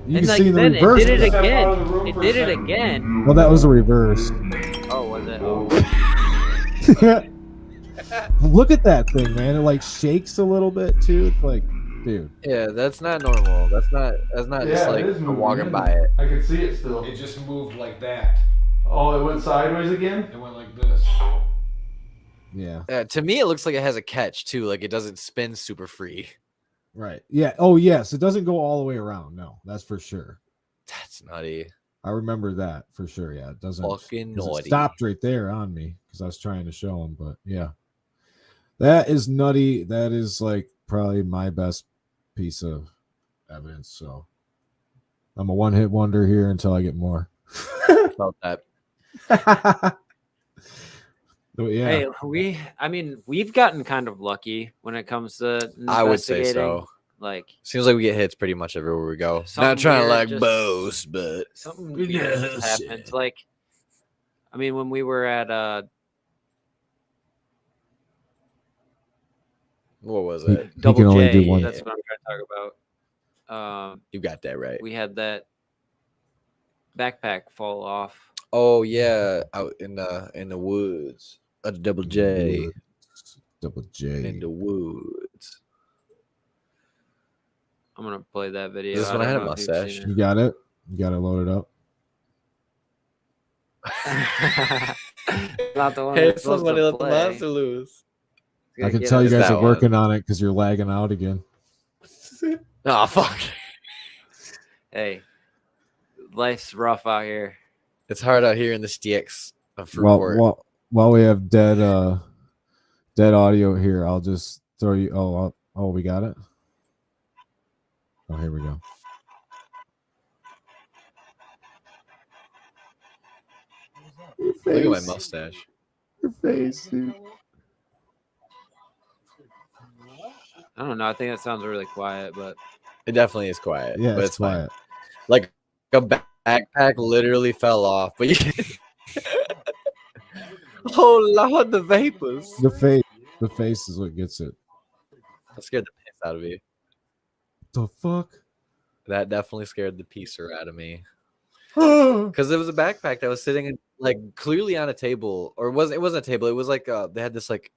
You And can like see the then reverse. it did it Step out again. of the room It for a did it second. again. Well, that was a reverse. Oh, was it? Oh. Look at that thing, man. It like shakes a little bit too. It's like, dude. Yeah, that's not normal. That's not just Yeah, like it is moving, walking isn't by it? it. I can see it still. It just moved like that. Oh, it went sideways again? It went like this. Yeah. To me, it looks like it has a catch too. Like it doesn't spin super free. Right. Yeah. Oh, yes. It doesn't go all the way around. No, that's for sure. That's nutty. I remember that for sure. Yeah. It doesn't. Fucking 'cause it naughty. stopped right there on me because I was trying to show him. But yeah, that is nutty. That is like probably my best piece of evidence. So I'm a one-hit wonder here until I get more. Felt that. But yeah. Hey, we've gotten kind of lucky when it comes to I would say investigating. so. Like Seems like we get hits pretty much everywhere we go. Something Not trying to weird like just- boast, but something weird just happens. Like, I mean, when we were at what was He- it? he Double can only do J, one. that's what I'm trying to talk about. You got that right. We had that backpack fall off. Oh yeah, out in the woods. A double J Double J. in the woods. I'm gonna play that video. This one I don't had a know if you've mustache. seen You got it. You got it loaded up. it. Not the one. Hey, that's supposed somebody to let the play. monster loose. I can Get tell you us- Is guys that are working on it because you're lagging out again. Oh fuck! Hey, life's rough out here. It's hard out here in the sticks of fruit Well, court. while we have dead audio here, I'll just throw you. Oh, we got it. Oh, here we go. Look at my mustache. Your face, dude. I don't know. I think that sounds really quiet, but It definitely is quiet. Yeah, but it's fine. quiet. Like a backpack literally fell off, but you. Oh Lord, the vapors! The face is what gets it. That scared the piss out of me. The fuck? That definitely scared the piecer out of me. Because it was a backpack that was sitting like clearly on a table, or it wasn't a table. It was like they had this like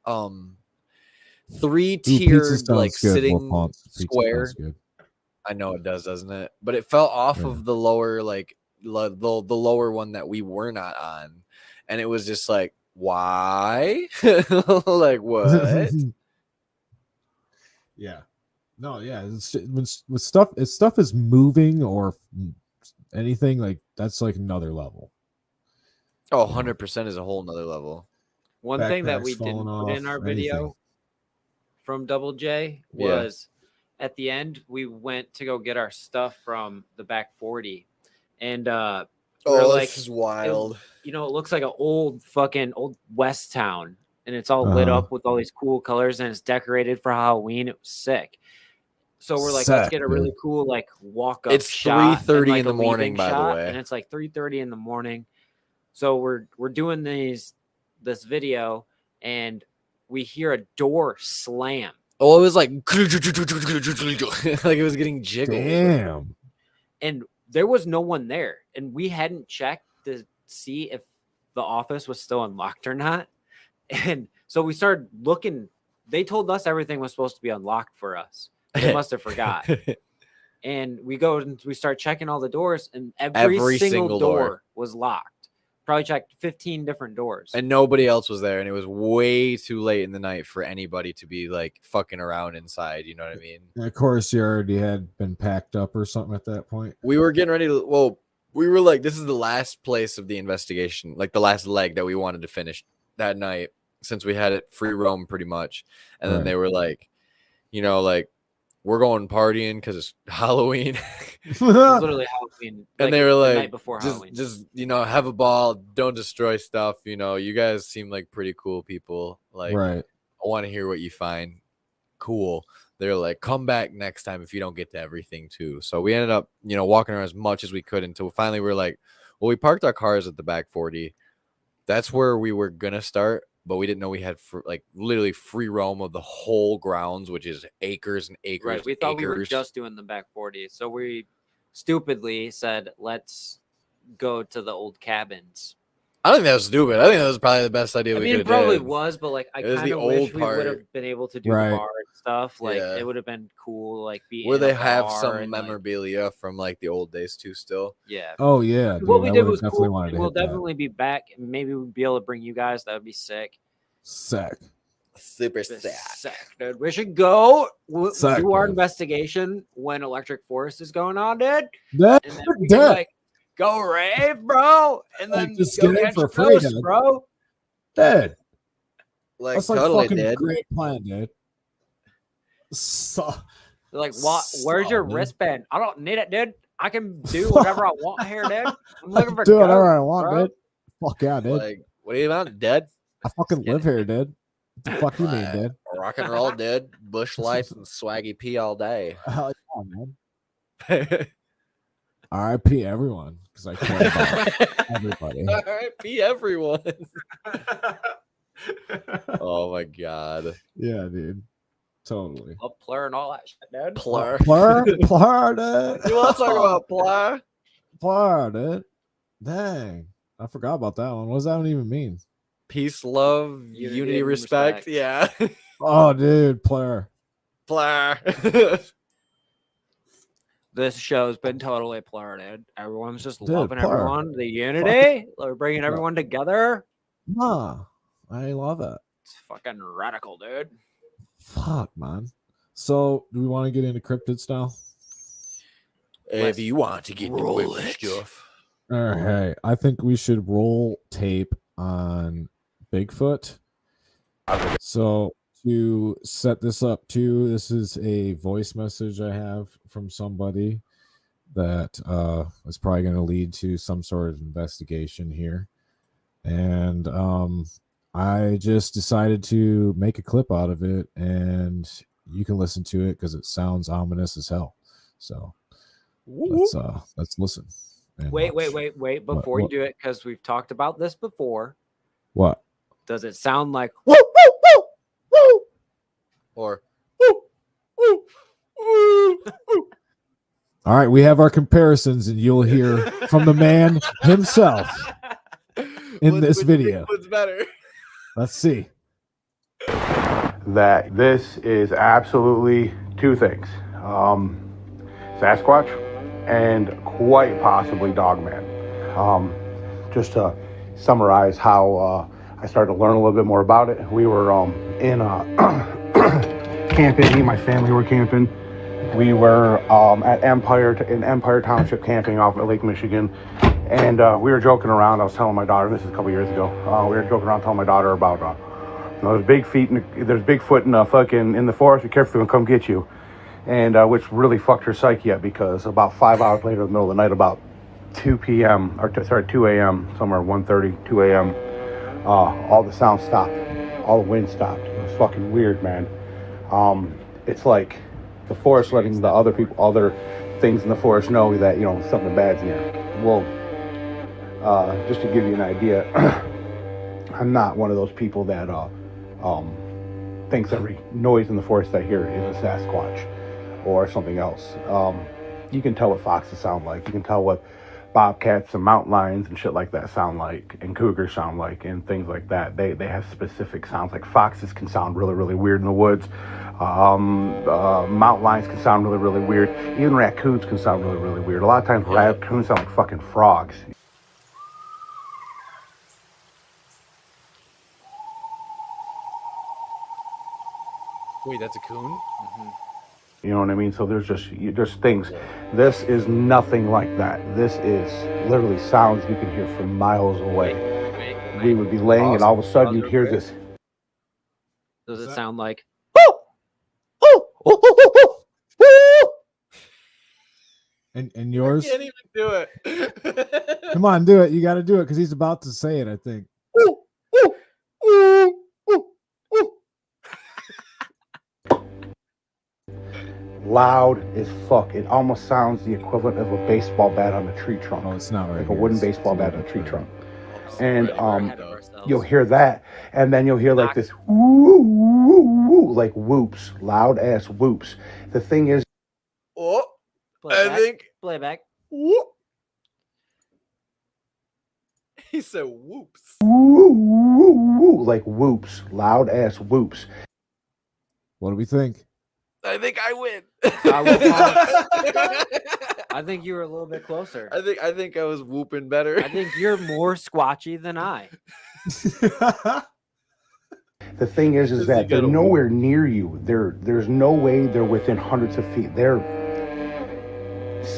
3-tiered like sitting square. Good. I know it does, doesn't it? But it fell off of the lower like the lower one that we were not on, and it was just like, why? Like what? Yeah. No, yeah. When stuff is moving or anything, like that's like another level. Oh, 100% is a whole nother level. One thing that we didn't put in our video from Double J was at the end we went to go get our stuff from the back 40, and this is wild. It looks like an old West town, and it's all lit up with all these cool colors, and it's decorated for Halloween. It was sick. So we're like, let's get a really cool like walk up. It's 3:30 in the morning, by the way, and it's like 3:30 in the morning. So we're doing this video, and we hear a door slam. Oh, it was like like it was getting jiggled. Damn. And there was no one there, and we hadn't checked to see if the office was still unlocked or not. And so we started looking. They told us everything was supposed to be unlocked for us. They must have forgot. And we go and we start checking all the doors, and every single door was locked. Probably checked 15 different doors. And nobody else was there, and it was way too late in the night for anybody to be like fucking around inside. You know what I mean? And of course, you already had been packed up or something at that point. We were getting ready to. Well, we were like, this is the last place of the investigation, like the last leg that we wanted to finish that night, since we had it free roam pretty much. And then they were like, like, we're going partying because it's Halloween. It's literally Halloween. And they were like, the night before Halloween. just have a ball, don't destroy stuff. You guys seem like pretty cool people. Like, I want to hear what you find. Cool. They're like, come back next time if you don't get to everything too. So we ended up, walking around as much as we could until finally we were like, well, we parked our cars at the back 40. That's where we were gonna start. But we didn't know we had literally free roam of the whole grounds, which is acres and acres. Right. We thought we were just doing the back 40. So we stupidly said, let's go to the old cabins. I don't think that was stupid. I think that was probably the best idea we could have done. It probably was, but like I kind of wish we would have been able to do the bar and stuff. Like it would have been cool. Like where they have some memorabilia from like the old days too. Still. Yeah. Oh yeah. What we did was cool. We'll definitely be back. Maybe we'll be able to bring you guys. That would be sick. Sick. Super sick, dude. We should go do our investigation when Electric Forest is going on, dude. And then we can, like, go rave, bro, and then just go get in catch for free, ghosts, bro. Dead. Like that's totally like fucking dead. Great plan, dude. They're like, what? Where's your wristband? I don't need it, dude. I can do whatever I want here, dude. I'm looking for do whatever ghosts, I want, bro. dude. Fuck yeah, dude. Like, what do you want, dead? I fucking live here, dude. What the fuck you mean, dude? Rock and roll, dude. Bush lights and swaggy pee all day. Hell yeah, man. R.I.P. everyone, because I care about everybody. R.I.P. everyone. Oh my god. Yeah, dude. Totally. Plur and all that shit, dude. Plur, dude. You want to talk about plur? Plur, dude. Dang, I forgot about that one. What does that one even mean? Peace, love, unity, respect. Yeah. Oh, dude, plur. Plur. This show's been totally plur, dude. Everyone's just Dude, loving plur. everyone. The unity. We're bringing everyone together. Nah, I love it. It's fucking radical, dude. Fuck, man. So, do we want to get into cryptids now? If you want to get into stuff. All right. I think we should roll tape on Bigfoot. So, to set this up too, this is a voice message I have from somebody that is probably going to lead to some sort of investigation here. And I just decided to make a clip out of it, and you can listen to it because it sounds ominous as hell. So let's listen. Wait. Before you do it, because we've talked about this before. What? Does it sound like woo, woo, woo, woo? Or woo, woo, woo, woo? All right, we have our comparisons, and you'll hear from the man himself in this video. What's better? Let's see. That this is absolutely two things. Sasquatch and quite possibly Dogman. Just to summarize how I started to learn a little bit more about it. We were in camping. Me and my family were camping. We were at Empire Township camping off at Lake Michigan. And we were joking around. I was telling my daughter, this is a couple years ago. We were joking around telling my daughter about there's Bigfoot in the forest. Be careful, they'll come get you. And which really fucked her psyche up because about 5 hours later in the middle of the night, about 2 a.m., somewhere 1:30, 2 a.m., all the sound stopped. All the wind stopped. It was fucking weird, man. It's like the forest letting the other things in the forest know that, something bad's near. Well, just to give you an idea, I'm not one of those people that thinks every noise in the forest I hear is a Sasquatch or something else. You can tell what foxes sound like. You can tell what bobcats and mountain lions and shit like that sound like, and cougars sound like, and things like that. They have specific sounds. Like foxes can sound really, really weird in the woods. Mountain lions can sound really, really weird. Even raccoons can sound really, really weird. A lot of times raccoons sound like fucking frogs. Wait, that's a coon? Mm-hmm. You know what I mean? So there's things. This is nothing like that. This is literally sounds you can hear from miles away. We would be laying and all of a sudden you'd hear this. Does it sound like? And yours? I can't even do it. Come on, do it. You got to do it because he's about to say it, I think. Loud as fuck. It almost sounds the equivalent of a baseball bat on a tree trunk. Oh, it's not right. Like a wooden baseball bat on a tree trunk. And you'll hear that, and then you'll hear like this woo, woo, woo, like whoops, loud ass whoops. The thing is, Playback. Whoop. He said whoops. Woo, woo, woo, like whoops, loud ass whoops. What do we think? I think I win. I think you were a little bit closer. I think I was whooping better. I think you're more squatchy than I. The thing is that they're nowhere near you. There's no way they're within hundreds of feet. They're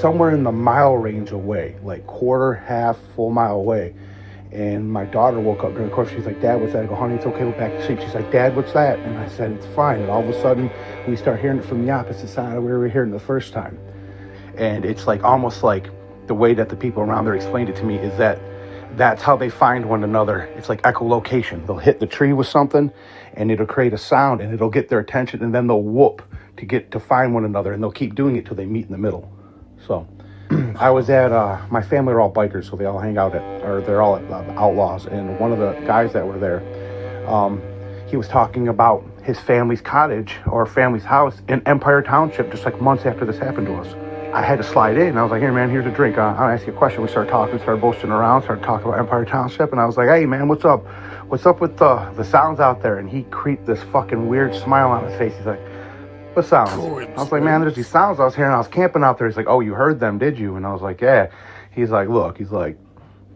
somewhere in the mile range away, like quarter, half, full mile away. And my daughter woke up during the course. She's like, "Dad, what's that?" I go, "Honey, it's okay. We're back to sleep." She's like, "Dad, what's that?" And I said, "It's fine." And all of a sudden, we start hearing it from the opposite side of where we were hearing the first time. And it's like almost like the way that the people around there explained it to me is that that's how they find one another. It's like echolocation. They'll hit the tree with something, and it'll create a sound, and it'll get their attention, and then they'll whoop to find one another, and they'll keep doing it till they meet in the middle. So I was at my family are all bikers, so they all hang out they're all outlaws. And one of the guys that were there, he was talking about his family's cottage or family's house in Empire Township, just like months after this happened to us. I had to slide in. I was like, "Here, man, here's a drink. I'll ask you a question." We started talking, started boasting around, started talking about Empire Township, and I was like, "Hey, man, what's up? What's up with the sounds out there?" And he creeped this fucking weird smile on his face. He's like, "What sounds?" I was like, "Man, there's these sounds I was hearing. I was camping out there." He's like, "Oh, you heard them, did you?" And I was like, "Yeah." He's like, "Look," he's like,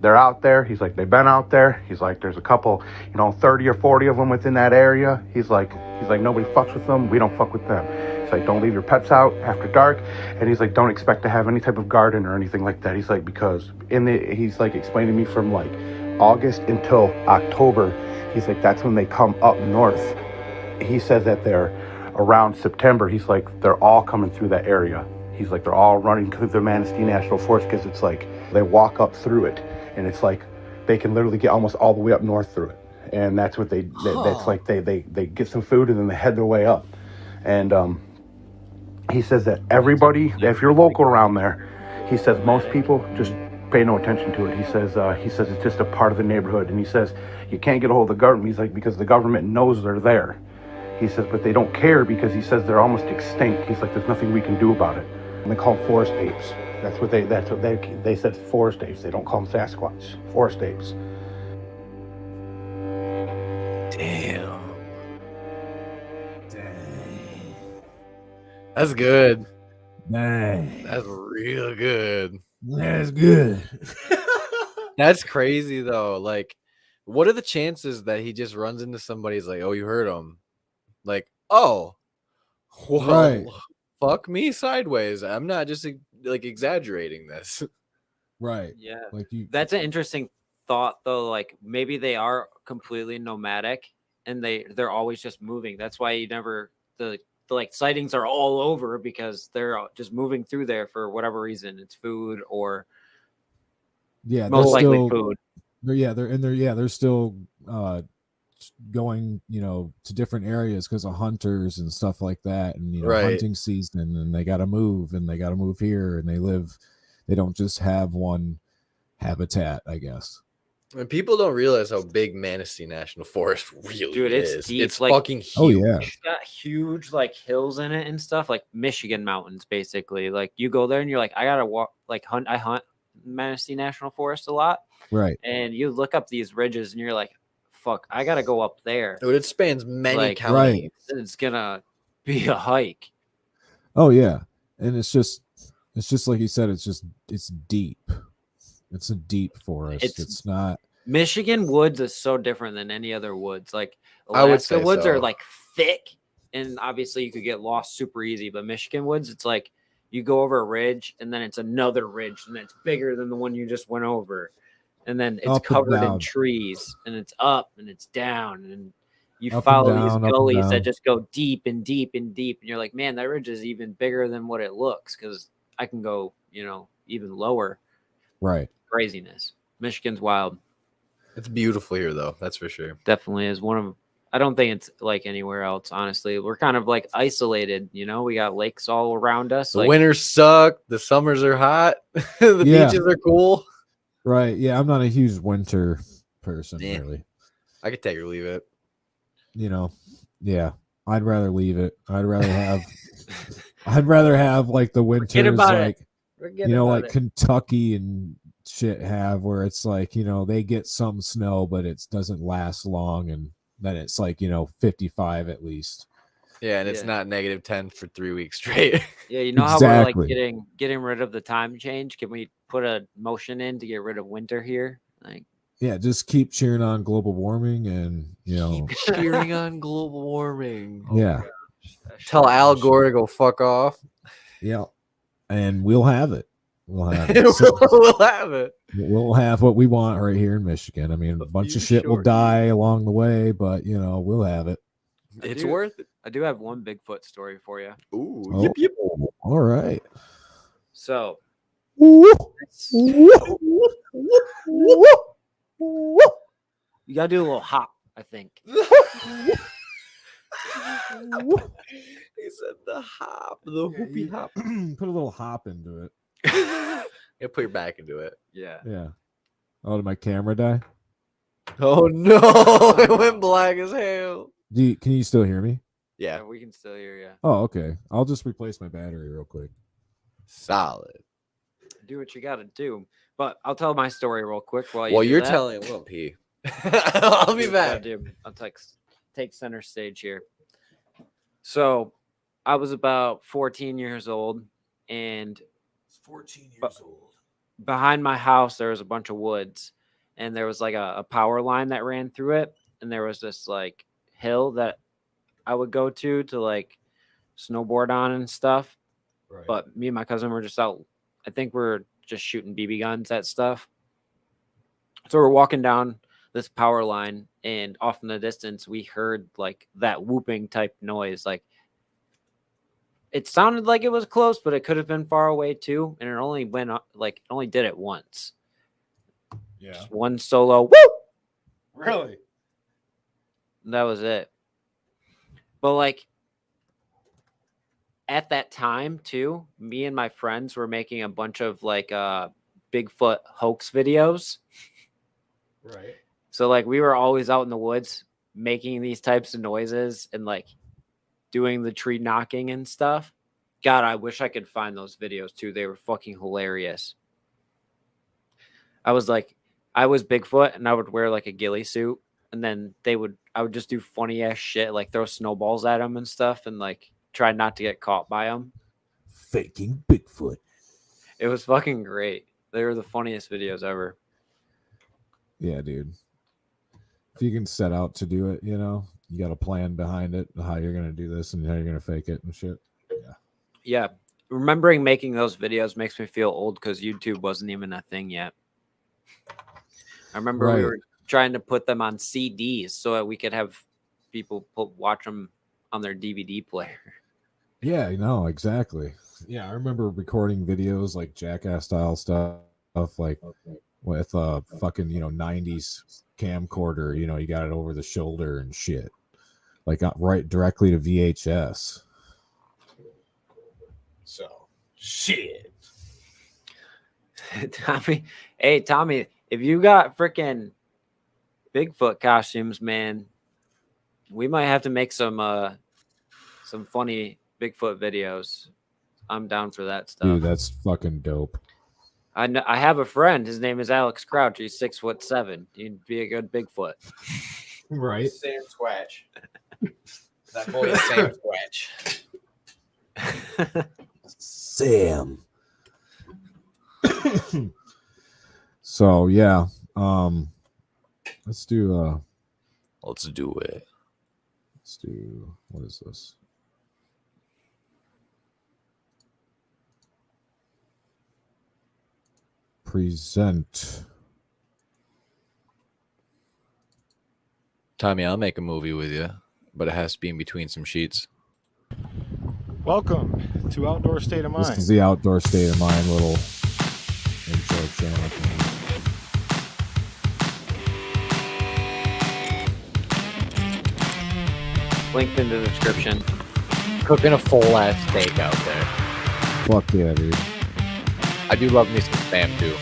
"they're out there." He's like, "They've been out there." He's like, "There's a couple, 30 or 40 of them within that area." He's like, "Nobody fucks with them. We don't fuck with them." He's like, "Don't leave your pets out after dark." And he's like, "Don't expect to have any type of garden or anything like that." He's like, because he's like explaining to me from like August until October. He's like, that's when they come up north. He says that they're around September. He's like, they're all coming through that area. He's like, they're all running through the Manistee National Forest because it's like they walk up through it, and it's like they can literally get almost all the way up north through it. And that's what that's like they get some food and then they head their way up. And he says that everybody, if you're local around there, he says most people just pay no attention to it. He says it's just a part of the neighborhood. And he says you can't get a hold of the government. He's like, because the government knows they're there. He says, but they don't care because he says they're almost extinct. He's like, there's nothing we can do about it. And they call them forest apes. That's what they said, forest apes. They don't call them Sasquatch. Forest apes. Damn. That's good. Dang. That's real good. That's good. That's crazy though. Like, what are the chances that he just runs into somebody's like, oh, you heard him? Like, oh, well, Right. fuck me sideways. I'm not just like exaggerating this. Right. Yeah. Like That's an interesting thought though. Like maybe they are completely nomadic and they're always just moving. That's why you never the like sightings are all over because they're just moving through there for whatever reason. It's food or yeah, most likely still, food. They're still going, to different areas because of hunters and stuff like that, and Right. hunting season, and they got to move here, and they don't just have one habitat, I guess. And people don't realize how big Manistee National Forest really Dude, it's is. deep, It's like- fucking huge. Oh yeah, It's got huge like hills in it and stuff, like Michigan mountains, basically. Like you go there and you're like, I gotta walk, like hunt. I hunt Manistee National Forest a lot, right. and you look up these ridges and you're like, fuck, I gotta go up there. Dude, it spans many Like, counties. It's gonna be a hike. Oh yeah, and it's just like you said. It's deep. It's a deep forest. It's not. Michigan woods is so different than any other woods. Like I would Alaska say woods so. are like thick, and obviously you could get lost super easy. But Michigan woods, it's like you go over a ridge, and then it's another ridge, and it's bigger than the one you just went over, and then it's Up and covered in down. trees, and it's up and it's down, and you Up and follow down, these up and gullies that down. just go deep and deep and deep, and you're like, man, that ridge is even bigger than what it looks because I can go, even lower. Right. Craziness. Michigan's wild. It's beautiful here, though. That's for sure. Definitely is one of. I don't think it's like anywhere else. Honestly, we're kind of like isolated. We got lakes all around us. The Like, winters suck. The summers are hot. The Yeah. beaches are cool. Right. Yeah, I'm not a huge winter person, Yeah. really. I could take or leave it. Yeah, I'd rather leave it. I'd rather have like the winters, about it. like forget like about it. Kentucky and shit have, where it's like they get some snow, but it doesn't last long, and then it's like 55 at least. Yeah, and it's Yeah. not -10 for 3 weeks straight. Yeah, how we're like Exactly. getting rid of the time change. Can we put a motion in to get rid of winter here? Like, Yeah, just keep cheering on global warming, and Cheering on global warming. yeah, Tell Al Gore to go fuck off. yeah, and we'll have it. We'll have it. So- We'll have it. We'll have what we want right here in Michigan. I mean, a bunch of shit will sure die along the way, but we'll have it. It's do- worth it. I do have one Bigfoot story for you. Ooh, Oh, yip yip. all right. So, you gotta do a little hop, I think. He said the hop, the whoopie hop. Put a little hop into it. Yeah, put your back into it. Yeah. Yeah. Oh, did my camera die? Oh no, it went black as hell. Can you still hear me? Yeah, We can still hear you. Oh, okay. I'll just replace my battery real quick. solid. Do what you gotta do. But I'll tell my story real quick while Well, do you're that. telling. We'll pee. I'll be Yeah, back. dude. I'll take center stage here. So, I was about 14 years old, and 14 years old. Behind my house there was a bunch of woods, and there was like a power line that ran through it, and there was this like hill that I would go to like snowboard on and stuff. Right. But me and my cousin were just out. I think we're just shooting BB guns at stuff. So we're walking down this power line, and off in the distance, we heard like that whooping type noise. Like it sounded like it was close, but it could have been far away too. And it only went up, like only did it once. Yeah. Just one solo whoop. Really? That was it. But like at that time too, me and my friends were making a bunch of like Bigfoot hoax videos. Right. So like we were always out in the woods making these types of noises and like doing the tree knocking and stuff. God, I wish I could find those videos too. They were fucking hilarious. I was Bigfoot and I would wear like a ghillie suit, and then I would just do funny ass shit, like throw snowballs at them and stuff, and like try not to get caught by them. Faking Bigfoot. It was fucking great. They were the funniest videos ever. Yeah, dude. If you can set out to do it, you know, you got a plan behind it, how you're gonna do this and how you're gonna fake it and shit. Yeah. Yeah. Remembering making those videos makes me feel old because YouTube wasn't even a thing yet. I remember we were trying to put them on CDs so that we could have people watch them on their DVD player. Yeah, no, exactly. Yeah, I remember recording videos like Jackass style stuff, like with a fucking 90s camcorder. You know, you got it over the shoulder and shit, like right directly to VHS. So shit. Tommy, if you got freaking Bigfoot costumes, man, we might have to make some funny Bigfoot videos. I'm down for that stuff. Dude, that's fucking dope. I have a friend. His name is Alex Crouch. He's 6'7". He'd be a good Bigfoot. Right. Sam Squatch. That boy is Sam Squatch. Sam. So yeah, let's do it. Let's do, what is this? Present. Tommy, I'll make a movie with you, but it has to be in between some sheets. Welcome to Outdoor State of Mind. This is the Outdoor State of Mind little intro channel thing. Linked in the description. Cooking a full ass steak out there. Fuck yeah, dude. I do love me some spam too.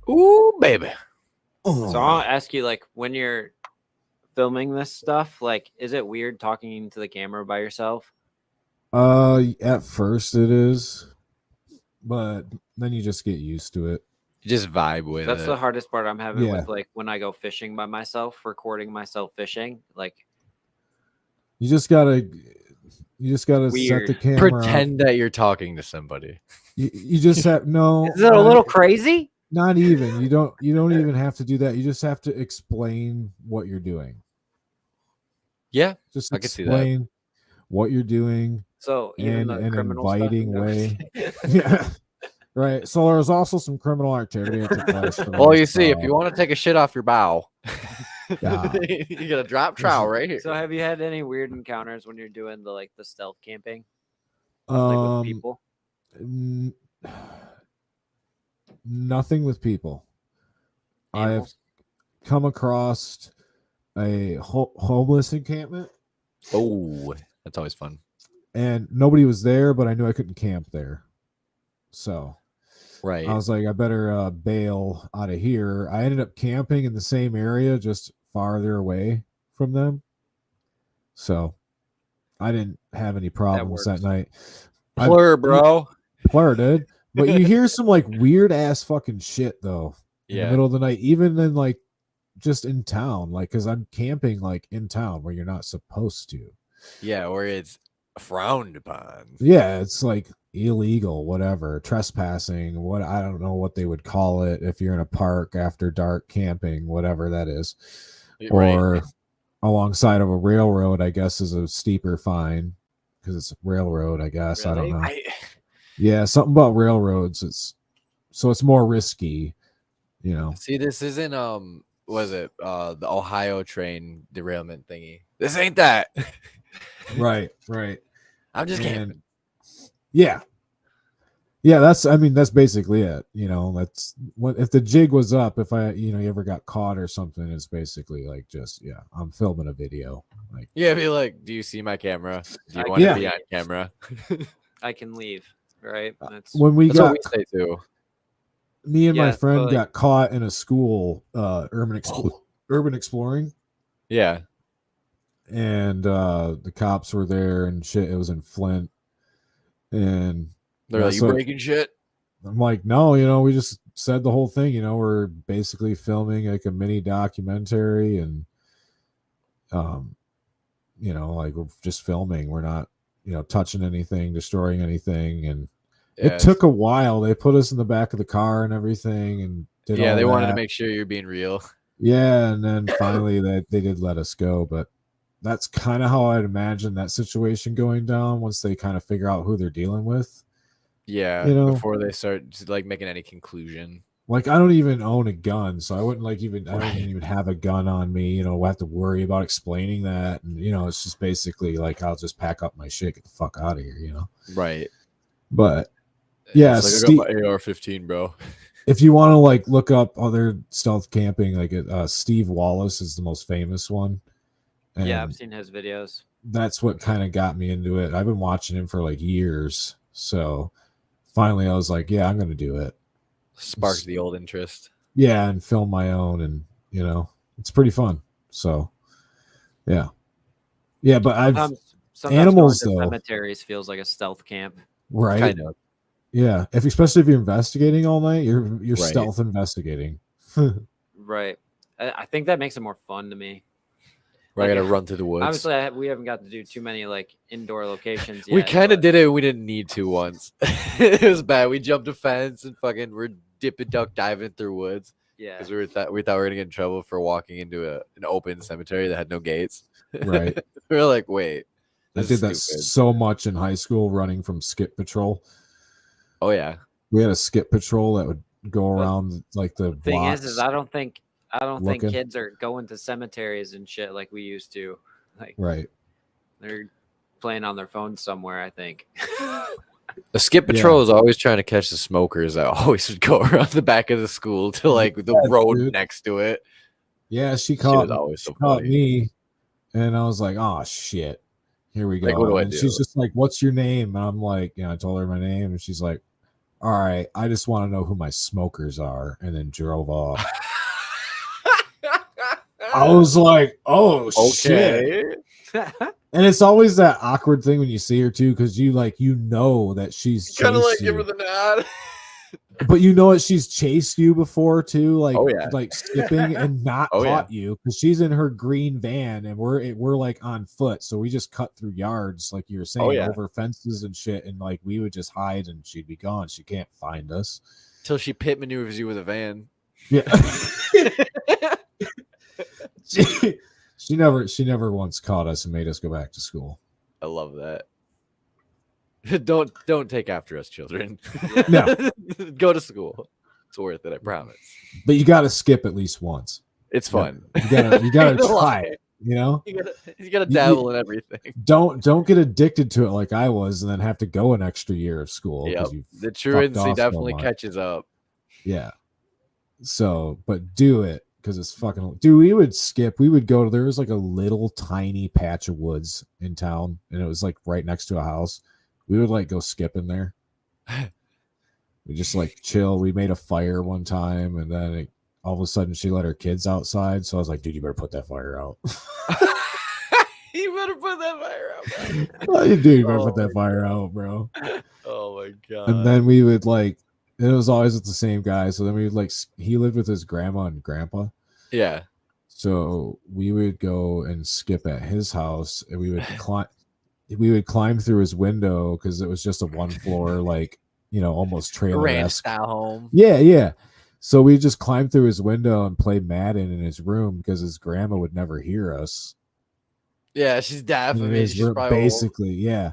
Ooh, baby. So I'll ask you, like, when you're filming this stuff, like, is it weird talking into the camera by yourself? At first it is, but then you just get used to it. You just vibe with That's it. the hardest part I'm having Yeah. with, like, when I go fishing by myself, recording myself fishing. Like, You just gotta set the Weird. camera. Pretend that you're talking to somebody. You just have no. is it a little crazy? Not even. You don't even have to do that. You just have to explain what you're doing. Yeah, Just I can see that. explain what you're doing So in even the an criminal stuff inviting you way. know? Yeah. Right. So there's also some criminal activity at the place. Well, you see, if you want to take a shit off your bow, Yeah. you got a drop trowel right here. So have you had any weird encounters when you're doing the stealth camping, like with people? Nothing with people. I've Animals? come across a homeless encampment, Oh, that's always fun. and nobody was there, but I knew I couldn't camp there. So Right. I was like, I better bail out of here. I ended up camping in the same area, just farther away from them. So I didn't have any problems that works. night. Blur, bro. Plur, dude. But you hear some like weird ass fucking shit though in the Yeah. middle of the night, even in like just in town, like because I'm camping like in town where you're not supposed to. Yeah, or it's frowned upon. Yeah, it's like illegal, whatever, trespassing, what I don't know what they would call it if you're in a park after dark camping, whatever that is. Right. Or alongside of a railroad, I guess is a steeper fine because it's a railroad, I guess. Really? I don't know. Yeah, something about railroads. It's more risky, you know. See, this isn't was it the Ohio train derailment thingy This ain't that. Right. I'm just And- camping. Yeah. That's basically it. That's what if the jig was up. If you ever got caught or something, it's basically like I'm filming a video. Like, Yeah, be like, do you see my camera? Do you I want to can- be on camera? I can leave. Right. That's when we That's got what we say too. me and my Yeah, friend but, got caught in a school, urban exploring, Yeah. and the cops were there and shit. It was in Flint, and They're like, you so- breaking shit? I'm like, no, we just said the whole thing. We're basically filming like a mini documentary, and like we're just filming. We're not, touching anything, destroying anything, and it took a while. They put us in the back of the car and everything, and did all they wanted to that. make sure you're being real. Yeah, and then finally they did let us go, but that's kind of how I'd imagine that situation going down once they kind of figure out who they're dealing with. Yeah, before they start like making any conclusion. Like, I don't even own a gun, so I wouldn't I don't even have a gun on me. We'll have to worry about explaining that, and it's just basically like I'll just pack up my shit, get the fuck out of here. Right. But yeah, It's like, I got my AR-15, bro. if you want to like look up other stealth camping, like Steve Wallace is the most famous one. And yeah, I've seen his videos. That's what kind of got me into it. I've been watching him for like years, so finally I was like, yeah, I'm gonna do it. Sparked the old interest. Yeah, and film my own, and it's pretty fun. So yeah, but I've Sometimes animals going to though. cemeteries feels like a stealth camp. Right. Kind of. Yeah, especially if you're investigating all night, you're Right. stealth investigating. Right. I think that makes it more fun to me. Where I gotta run through the woods. Obviously, we haven't got to do too many like indoor locations yet. We kind of but- did it. We didn't need to once. It was bad. We jumped a fence and fucking we're dipping duck diving through woods Yeah. because we thought we were gonna get in trouble for walking into an open cemetery that had no gates. Right. We were like, wait. I This did is that stupid. so much in high school, running from skip patrol. Oh yeah. We had a skip patrol that would go around like the Thing blocks. is I don't think looking. kids are going to cemeteries and shit like we used to. Like Right. they're playing on their phones somewhere. I think. The skip patrol is always trying to catch the smokers that always would go around the back of the school to like the road dude. next to it. Yeah, she Shit caught, was always so caught funny. me, and I was like, "Oh shit, here we go." Like, what do I and do? she's just like, "What's your name?" And I'm like, I told her my name, and she's like, "All right, I just want to know who my smokers are," and then drove off. I was like, "Oh shit!" And it's always that awkward thing when you see her too, because you know that she's Kind of like chased give her you. the nod. But you know what? She's chased you before too, like Oh, yeah. like skipping and not Oh, caught you because she's in her green van and we're like on foot, so we just cut through yards, like you were saying, yeah. over fences and shit, and like we would just hide and she'd be gone. She can't find us. Till she pit maneuvers you with a van. Yeah. she never once caught us and made us go back to school. I love that. Don't take after us, children. No. Go to school. It's worth it, I promise. But you got to skip at least once. It's fun. You gotta Ain't no try lie. it. You gotta dabble in everything. Don't get addicted to it like I was, and then have to go an extra year of school. Yep. 'cause you The fucked truancy off so definitely much. catches up. Yeah. So, but do it because it's fucking. Dude, we would skip. We would go to. There was like a little tiny patch of woods in town, and it was like right next to a house. We would like go skipping there. We just like chill. We made a fire one time, and then all of a sudden she let her kids outside. So I was like, "Dude, you better put that fire out." You better put that fire out, Oh, dude, you better put that fire out, bro. Oh my god. And then we would like. And it was always with the same guy. So then we would like. He lived with his grandma and grandpa. Yeah. So we would go and skip at his house, and we would climb. We would climb through his window because it was just a one floor, like almost Ranch trailer-esque. style home. Yeah. So we just climbed through his window and play Madden in his room because his grandma would never hear us. Yeah, she's deaf. I In mean, his she's room, probably old. basically, yeah.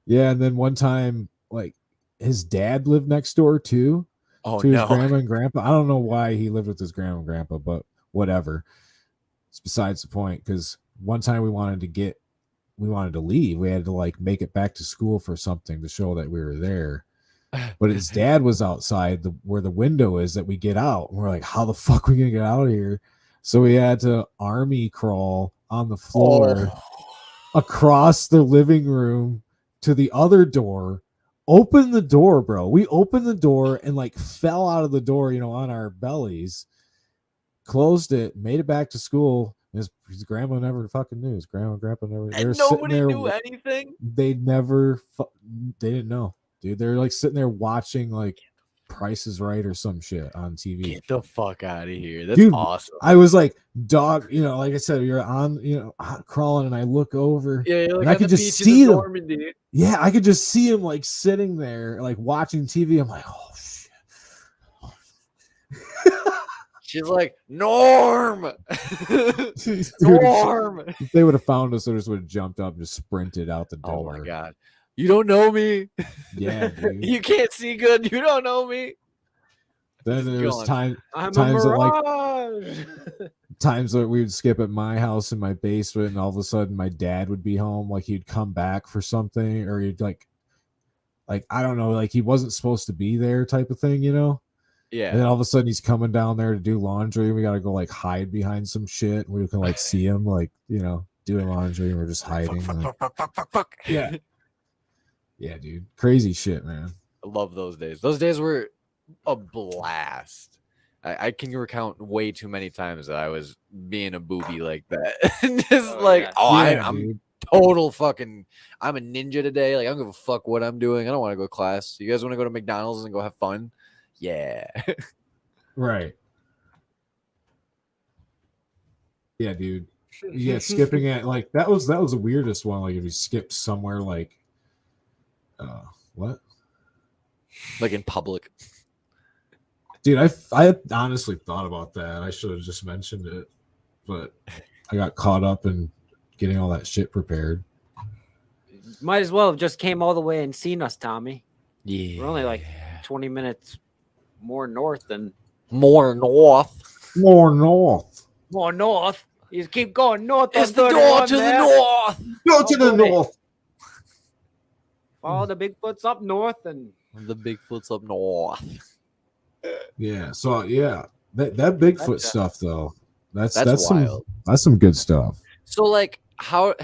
And then one time, like his dad lived next door too. Oh to his no. grandma and grandpa. I don't know why he lived with his grandma and grandpa, but whatever. It's besides the point because one time we wanted to leave. We had to like make it back to school for something to show that we were there. But his dad was outside where the window is that we get out. And we're like, how the fuck are we gonna get out of here? So we had to army crawl on the floor across the living room to the other door. Open the door, bro. We opened the door and like fell out of the door, on our bellies. Closed it, made it back to school. His grandma never fucking knew. His grandma and grandpa never. And nobody knew anything. They didn't know, dude. They're like sitting there watching like Price is Right or some shit on TV. Get the fuck out of here. That's Dude, awesome. I was like, dog, like I said, you're on, crawling, and I look over, and I could just see them. Yeah, I could just see him like sitting there, like watching TV. I'm like, oh shit. She's like, Norm. Dude, Norm. If they would have found us, they just would have jumped up and just sprinted out the door. Oh my god. You don't know me. Yeah, dude. You can't see good. You don't know me. Then there was times that we would skip at my house in my basement, and all of a sudden my dad would be home. Like he'd come back for something, or he'd like I don't know, like he wasn't supposed to be there, type of thing, Yeah. And then all of a sudden he's coming down there to do laundry. We got to go like hide behind some shit. We can like see him like doing laundry, and we're just hiding. Fuck. Yeah. Yeah, dude. Crazy shit, man. I love those days. Those days were a blast. I can recount way too many times that I was being a booby like that. I'm total fucking, I'm a ninja today. Like, I don't give a fuck what I'm doing. I don't want to go to class. You guys want to go to McDonald's and go have fun? Yeah. Right. Yeah, dude. Yeah, skipping it, like that was the weirdest one. Like if you skipped somewhere like what? Like in public. Dude, I honestly thought about that. I should have just mentioned it, but I got caught up in getting all that shit prepared. Might as well have just came all the way and seen us, Tommy. Yeah. We're only like 20 minutes more north than more north. You just keep going north. It's the door to the north. Go to the north. Follow the Bigfoots up north, and the Bigfoot's up north. Yeah. So yeah, that Bigfoot stuff though. That's wild. That's some good stuff. So like, how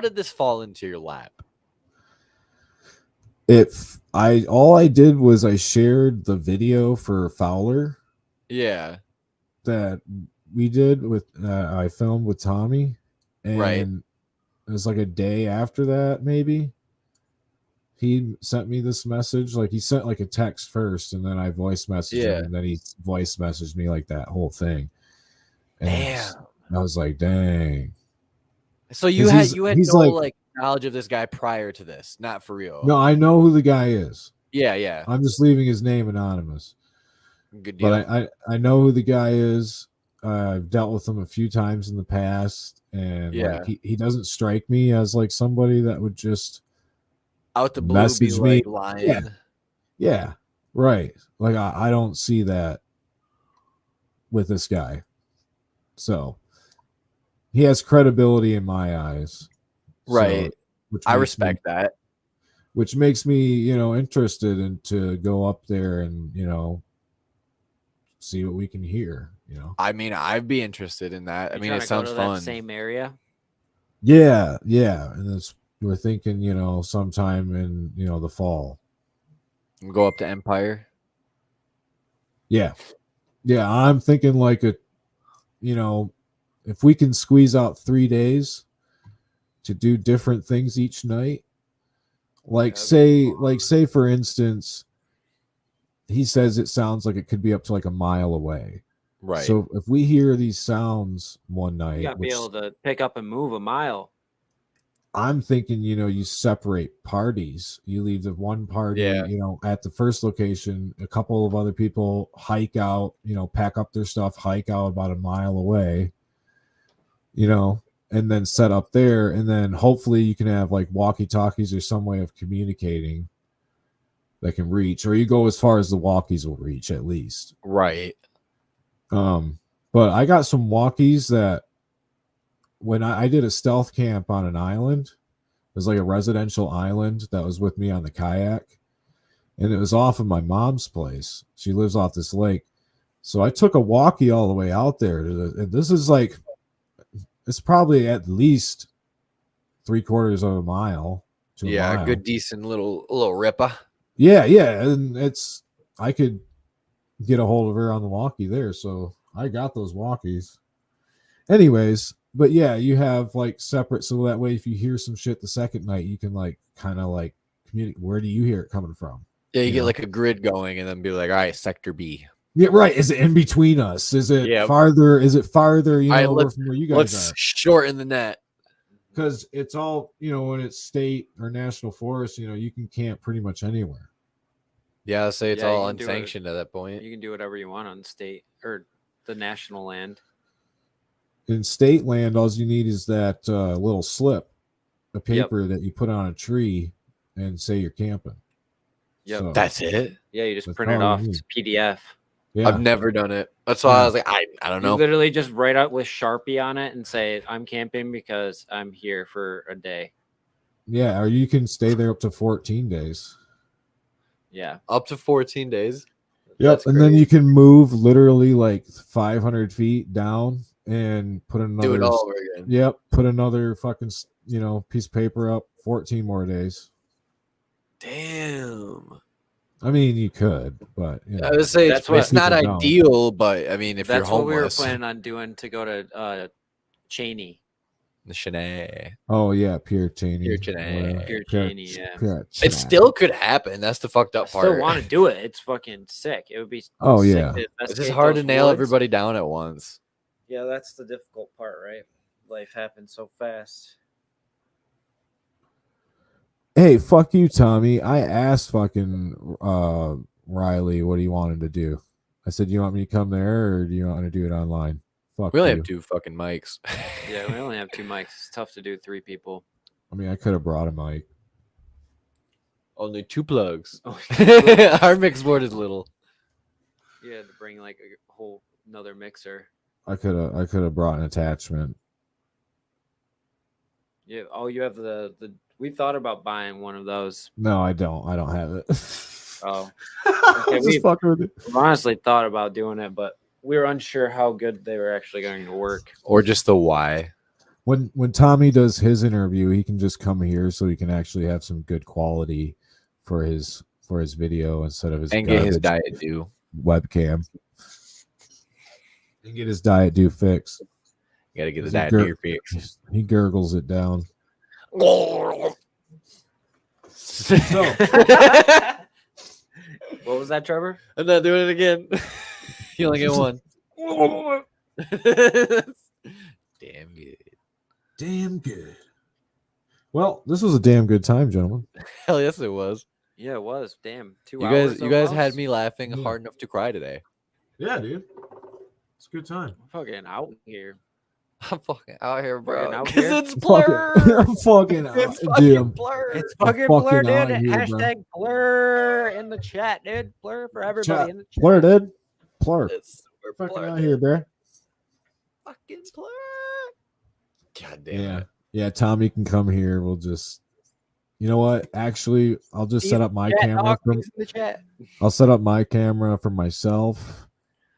did this fall into your lap? All I did was I shared the video for Fowler. Yeah. That we did with I filmed with Tommy, and it was like a day after that, maybe. He sent me this message. Like he sent like a text first, and then I voice messaged him, and then he voice messaged me like that whole thing. And I was like, dang. So you had no like knowledge of this guy prior to this, not for real. No, I know who the guy is. Yeah. I'm just leaving his name anonymous. Good deal. But I know who the guy is. I've dealt with him a few times in the past, and like he doesn't strike me as like somebody that would just out the blue message be me. Like lying. Yeah, right. Like I don't see that with this guy. So he has credibility in my eyes. Right. So, I respect that. Which makes me, interested in to go up there and, see what we can hear, I mean, I'd be interested in that. I mean, it sounds fun. That same area. Yeah. And we're thinking, sometime in, the fall. Go up to Empire. Yeah. I'm thinking like if we can squeeze out 3 days to do different things each night, say for instance, he says it sounds like it could be up to like a mile away. Right. So if we hear these sounds one night, you gotta be able to pick up and move a mile. I'm thinking, you separate parties. You leave the one party, at the first location. A couple of other people hike out, pack up their stuff, hike out about a mile away, and then set up there. And then hopefully you can have like walkie-talkies or some way of communicating that can reach, or you go as far as the walkies will reach at least. Right. But I got some walkies that when I did a stealth camp on an island, it was like a residential island that was with me on the kayak, and it was off of my mom's place. She lives off this lake. So I took a walkie all the way out there. And this is like, it's probably at least 3/4 of a mile to a mile. Good, decent little ripper. Yeah, and I could get a hold of her on the walkie there, so I got those walkies. Anyways, but yeah, you have like separate, so that way if you hear some shit the second night, you can like kind of like communicate. Where do you hear it coming from? Yeah, you get like a grid going, and then be like, all right, sector B. Yeah, right. Is it in between us? Is it farther? Is it farther? You know, from where you guys let's are. Shorten the net. Because it's all, you know, when it's state or national forest, you know, you can camp pretty much anywhere. Yeah, I'll say it's all unsanctioned at that point. You can do whatever you want on state or the national land. In state land, all you need is that little slip of paper that you put on a tree and say you're camping. Yep. So, that's it? Yeah, you just print it off. It's a PDF. Yeah. I've never done it. That's why I was like, I don't know. You literally just write out with Sharpie on it and say, I'm camping because I'm here for a day. Yeah, or you can stay there up to 14 days. Yeah. Up to 14 days? Yep, and then you can move literally like 500 feet down and put another... Do it all over again. Yep, put another fucking, you know, piece of paper up, 14 more days. Damn. I mean, you could, but you know, I would say it's not ideal, but I mean, if you're homeless, that's what we were planning on doing to go to Cheney. The Cheney. Oh yeah, Pierre Cheney. Pierre Cheney. Yeah. It still could happen. That's the fucked up part. I still want to do it. It's fucking sick. It would be. Oh yeah. It's just hard to nail everybody down at once. Yeah, that's the difficult part, right? Life happens so fast. Hey, fuck you, Tommy. I asked fucking Riley what he wanted to do. I said, you want me to come there or do you want to do it online? Fuck we only you. have 2 fucking mics. Yeah, we only have 2 mics. It's tough to do 3 people. I mean, I could have brought a mic. Only 2 plugs. Our mix board is little. You had to bring like a whole another mixer. I could have brought an attachment. Yeah. Oh, you have the. We thought about buying one of those. No, I don't. I don't have it. Oh. Okay, we honestly thought about doing it, but we were unsure how good they were actually going to work. Or just the why. When Tommy does his interview, he can just come here so he can actually have some good quality for his video instead of his and get his diet due webcam. And get his diet due fixed. You gotta get the diet due fixed. He gurgles it down. What was that, Trevor? I'm not doing it again. You only get one. Damn good. Damn good. Well, this was a damn good time, gentlemen. Hell yes, it was. Yeah, it was. Damn. 2 hours. You guys almost had me laughing hard enough to cry today. Yeah, dude. It's a good time. I'm fucking out here. I'm fucking out here, bro. Because it's blur. I'm fucking out. It's fucking blur. It's fucking blur, dude. Hashtag blur in the chat, dude. Blur for everybody in the chat. Blur, dude. Blur. We're fucking out here, bro. Fucking blur. God damn it. Yeah, Tommy can come here. We'll just, you know what? Actually, I'll just set up my camera. I'll set up my camera for myself,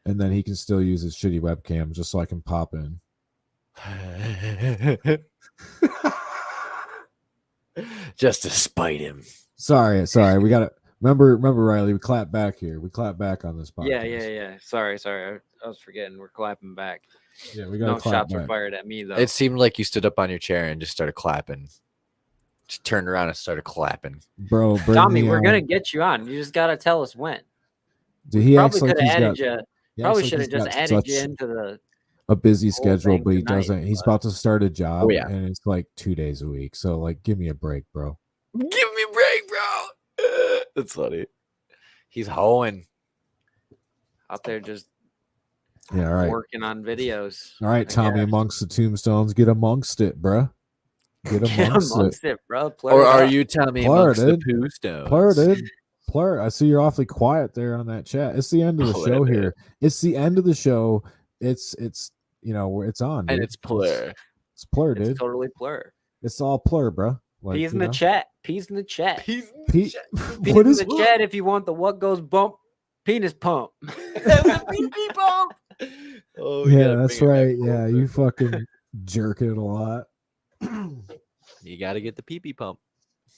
and then he can still use his shitty webcam just so I can pop in. Just to spite him. Sorry. We got to remember, Riley. We clap back here. We clap back on this podcast. Yeah. Sorry. I was forgetting. We're clapping back. Yeah, we got to no clap shots back. were fired at me though. It seemed like you stood up on your chair and just started clapping. Just turned around and started clapping. Bro, Tommy, we're gonna get you on. You just gotta tell us when. Dude, he probably could have added you. Probably should have just added you into a busy schedule, but he tonight, doesn't. He's about to start a job, yeah. and it's like 2 days a week. So, like, give me a break, bro. Give me a break, bro. That's funny. He's hoeing out there, just all right, working on videos. All right, Tommy, amongst the tombstones, get amongst it, bro. Get amongst it, bro. Or are you Tommy amongst the poo stones? Plur, dude. Plur, I see you're awfully quiet there on that chat. It's the end of the show here. It's the end of the show. It's you know, it's on, dude. And it's Plur. It's plur, It's dude. totally plur. It's all plur, bro. Like, Peas in the chat. Peas in the chat. Peas in Pe- Peas what in is the chat if you want the what goes bump penis pump. the pee pump. Oh, yeah, that's right. Yeah, you fucking jerk it a lot. You got to get the pee pump.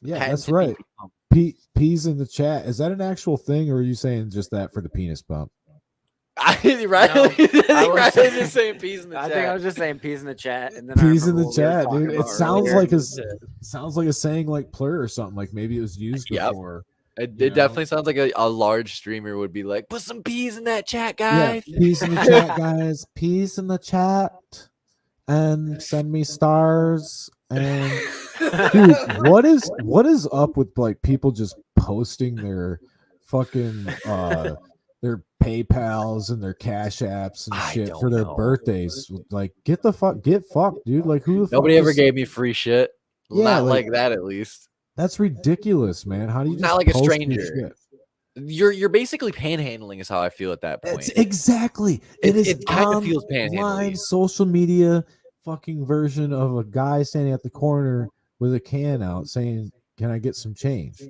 Yeah, Patented that's right. pee-pee pump. Peas in the chat. Is that an actual thing, or are you saying just that for the penis pump? Riley, I was- Riley just saying peas in the I chat. think I was just saying peas in the chat, and then Peas I in the remember what we were chat, talking dude. It about sounds earlier. like a saying like plur or something. Like maybe it was used Yep. before. It you know? definitely sounds like a large streamer would be like, put some peas in that chat, guys. Yeah, peas in the chat, guys. Peas in the chat, and send me stars. And dude, what is up with like people just posting their fucking their PayPals and their Cash Apps and I shit don't for their know. birthdays? Like, get fucked, dude. Like, who the Nobody fuck ever is- gave me free shit. Yeah, Not like- like that, at least. That's ridiculous, man. How do you just Not like a post your stranger. shit? You're basically panhandling, is how I feel at that point. It's exactly. It kind of feels online panhandling. social media fucking version of a guy standing at the corner with a can out saying, "Can I get some change?"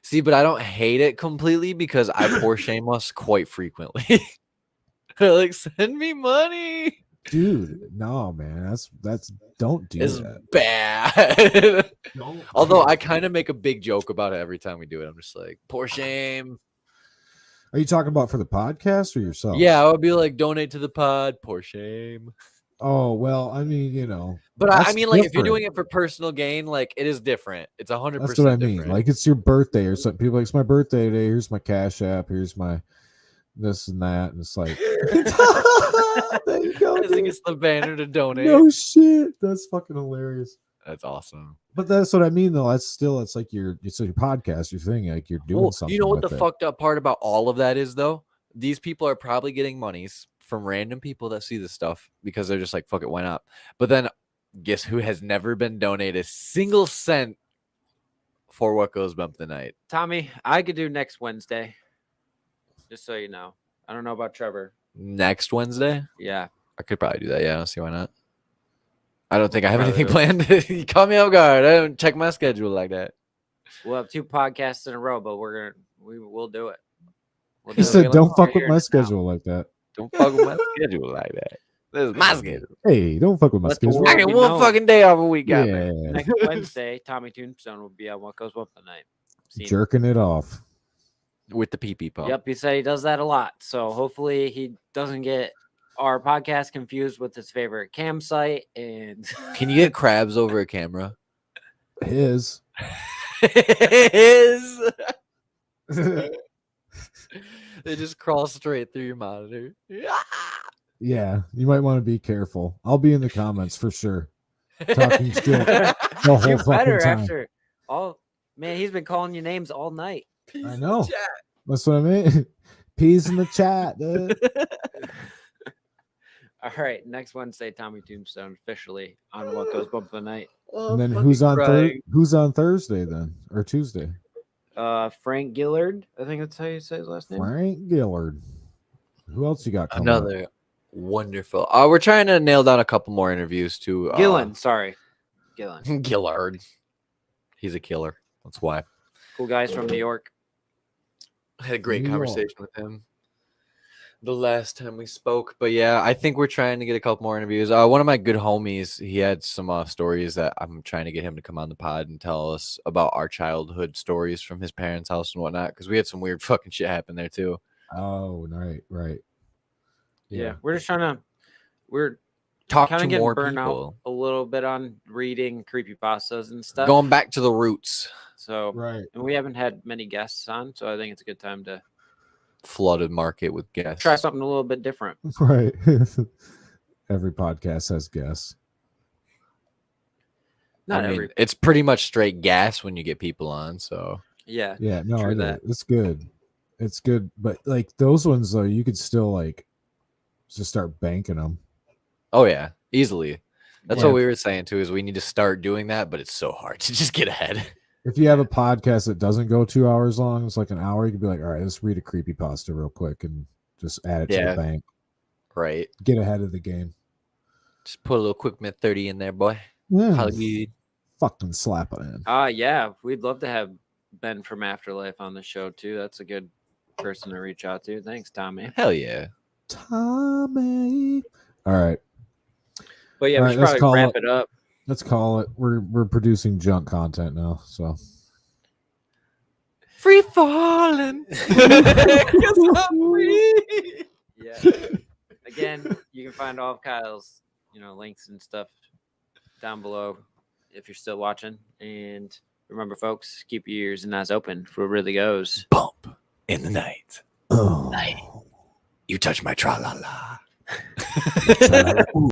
See, but I don't hate it completely because I pour shame us quite frequently. Like, send me money. Dude, no, man. That's don't do It's that. bad. Don't Although do I that. kind of make a big joke about it every time we do it. I'm just like, pour shame. Are you talking about for the podcast or yourself? Yeah, I would be like, donate to the pod, pour shame. Oh, well, I mean, you know. But I that's mean, like, if you're different. doing it for personal gain, like, it is different. It's 100% That's what I mean. different. Like, it's your birthday or something. People are like, it's my birthday today. Here's my Cash App. Here's my this and that. And it's like, there you go. I think dude. it's the banner to donate. No shit. That's fucking hilarious. That's awesome. But that's what I mean, though. It's like your podcast, your thing. Like you're doing Well, something. you know what the with it. fucked up part about all of that is, though? These people are probably getting monies from random people that see this stuff because they're just like, fuck it, why not? But then guess who has never been donated a single cent for What Goes Bump the Night? Tommy, I could do next Wednesday. Just so you know. I don't know about Trevor. Next Wednesday? Yeah. I could probably do that. Yeah, I don't see why not. I don't think I have Probably anything do. planned. You caught me off guard. I don't check my schedule like that. We'll have 2 podcasts in a row, but we'll do it. We'll He do it. said, We'll "Don't let fuck you with hear my it now. schedule like that." Don't fuck with my schedule like that. This is my schedule. Hey, don't fuck with my Let the schedule. world I get be one known. fucking day off a week. Yeah, Yeah. Next Wednesday, Tommy Tombstone will be on What Goes Bump the Night. Seen- jerking it off. With the pee pump. Yep, he said he does that a lot. So hopefully he doesn't get our podcast confused with his favorite campsite. And Can you get crabs over a camera? His. His. They just crawl straight through your monitor. Yeah, you might want to be careful. I'll be in the comments for sure. Talking shit the whole you're fucking better time. after all. Man, he's been calling you names all night. I know. That's what I mean. Peas in the chat, dude. All right, next Wednesday, Tommy Tombstone officially on What Goes Bump the Night. And then who's on Thursday then, or Tuesday? Frank Gillard, I think that's how you say his last name. Frank Gillard. Who else you got coming up? Another wonderful. We're trying to nail down a couple more interviews too. Gillen, sorry, Gillen. Gillard. He's a killer. That's why. Cool guys from New York. I had a great New York. conversation with him the last time we spoke. But yeah, I think we're trying to get a couple more interviews. One of my good homies, he had some stories that I'm trying to get him to come on the pod and tell us about our childhood stories from his parents' house and whatnot. Because we had some weird fucking shit happen there too. Oh, right. Yeah, we're just trying to. We're Talk kind to of getting more burnt out people. a little bit on reading creepypastas and stuff. Going back to the roots. So Right. and we haven't had many guests on, so I think it's a good time to Flooded market with guests. try something a little bit different. Right. Every podcast has guests. Not I mean, every. it's pretty much straight gas when you get people on. So Yeah. Yeah, no, True I know. that. It's good. It's good, but like those ones though, you could still like just start banking them. oh yeah, easily. That's Yeah. what we were saying too. Is we need to start doing that, but it's so hard to just get ahead. If you have a podcast that doesn't go 2 hours long, it's like an hour. You could be like, all right, let's read a creepypasta real quick and just add it to Yeah. the bank. Right. Get ahead of the game. Just put a little quick minute 30 in there, boy. Hollywood. Fucking slap it in. Yeah, we'd love to have Ben from Afterlife on the show too. That's a good person to reach out to. Thanks, Tommy. Hell yeah. Tommy. All right. But yeah, All we right, should let's probably call wrap it. it up. Let's call it. We're producing junk content now, so Free falling. Yeah. Again, you can find all of Kyle's, links and stuff down below if you're still watching. And remember, folks, keep your ears and eyes open for what really goes. Bump in the night. oh. You touch my tra-la-la.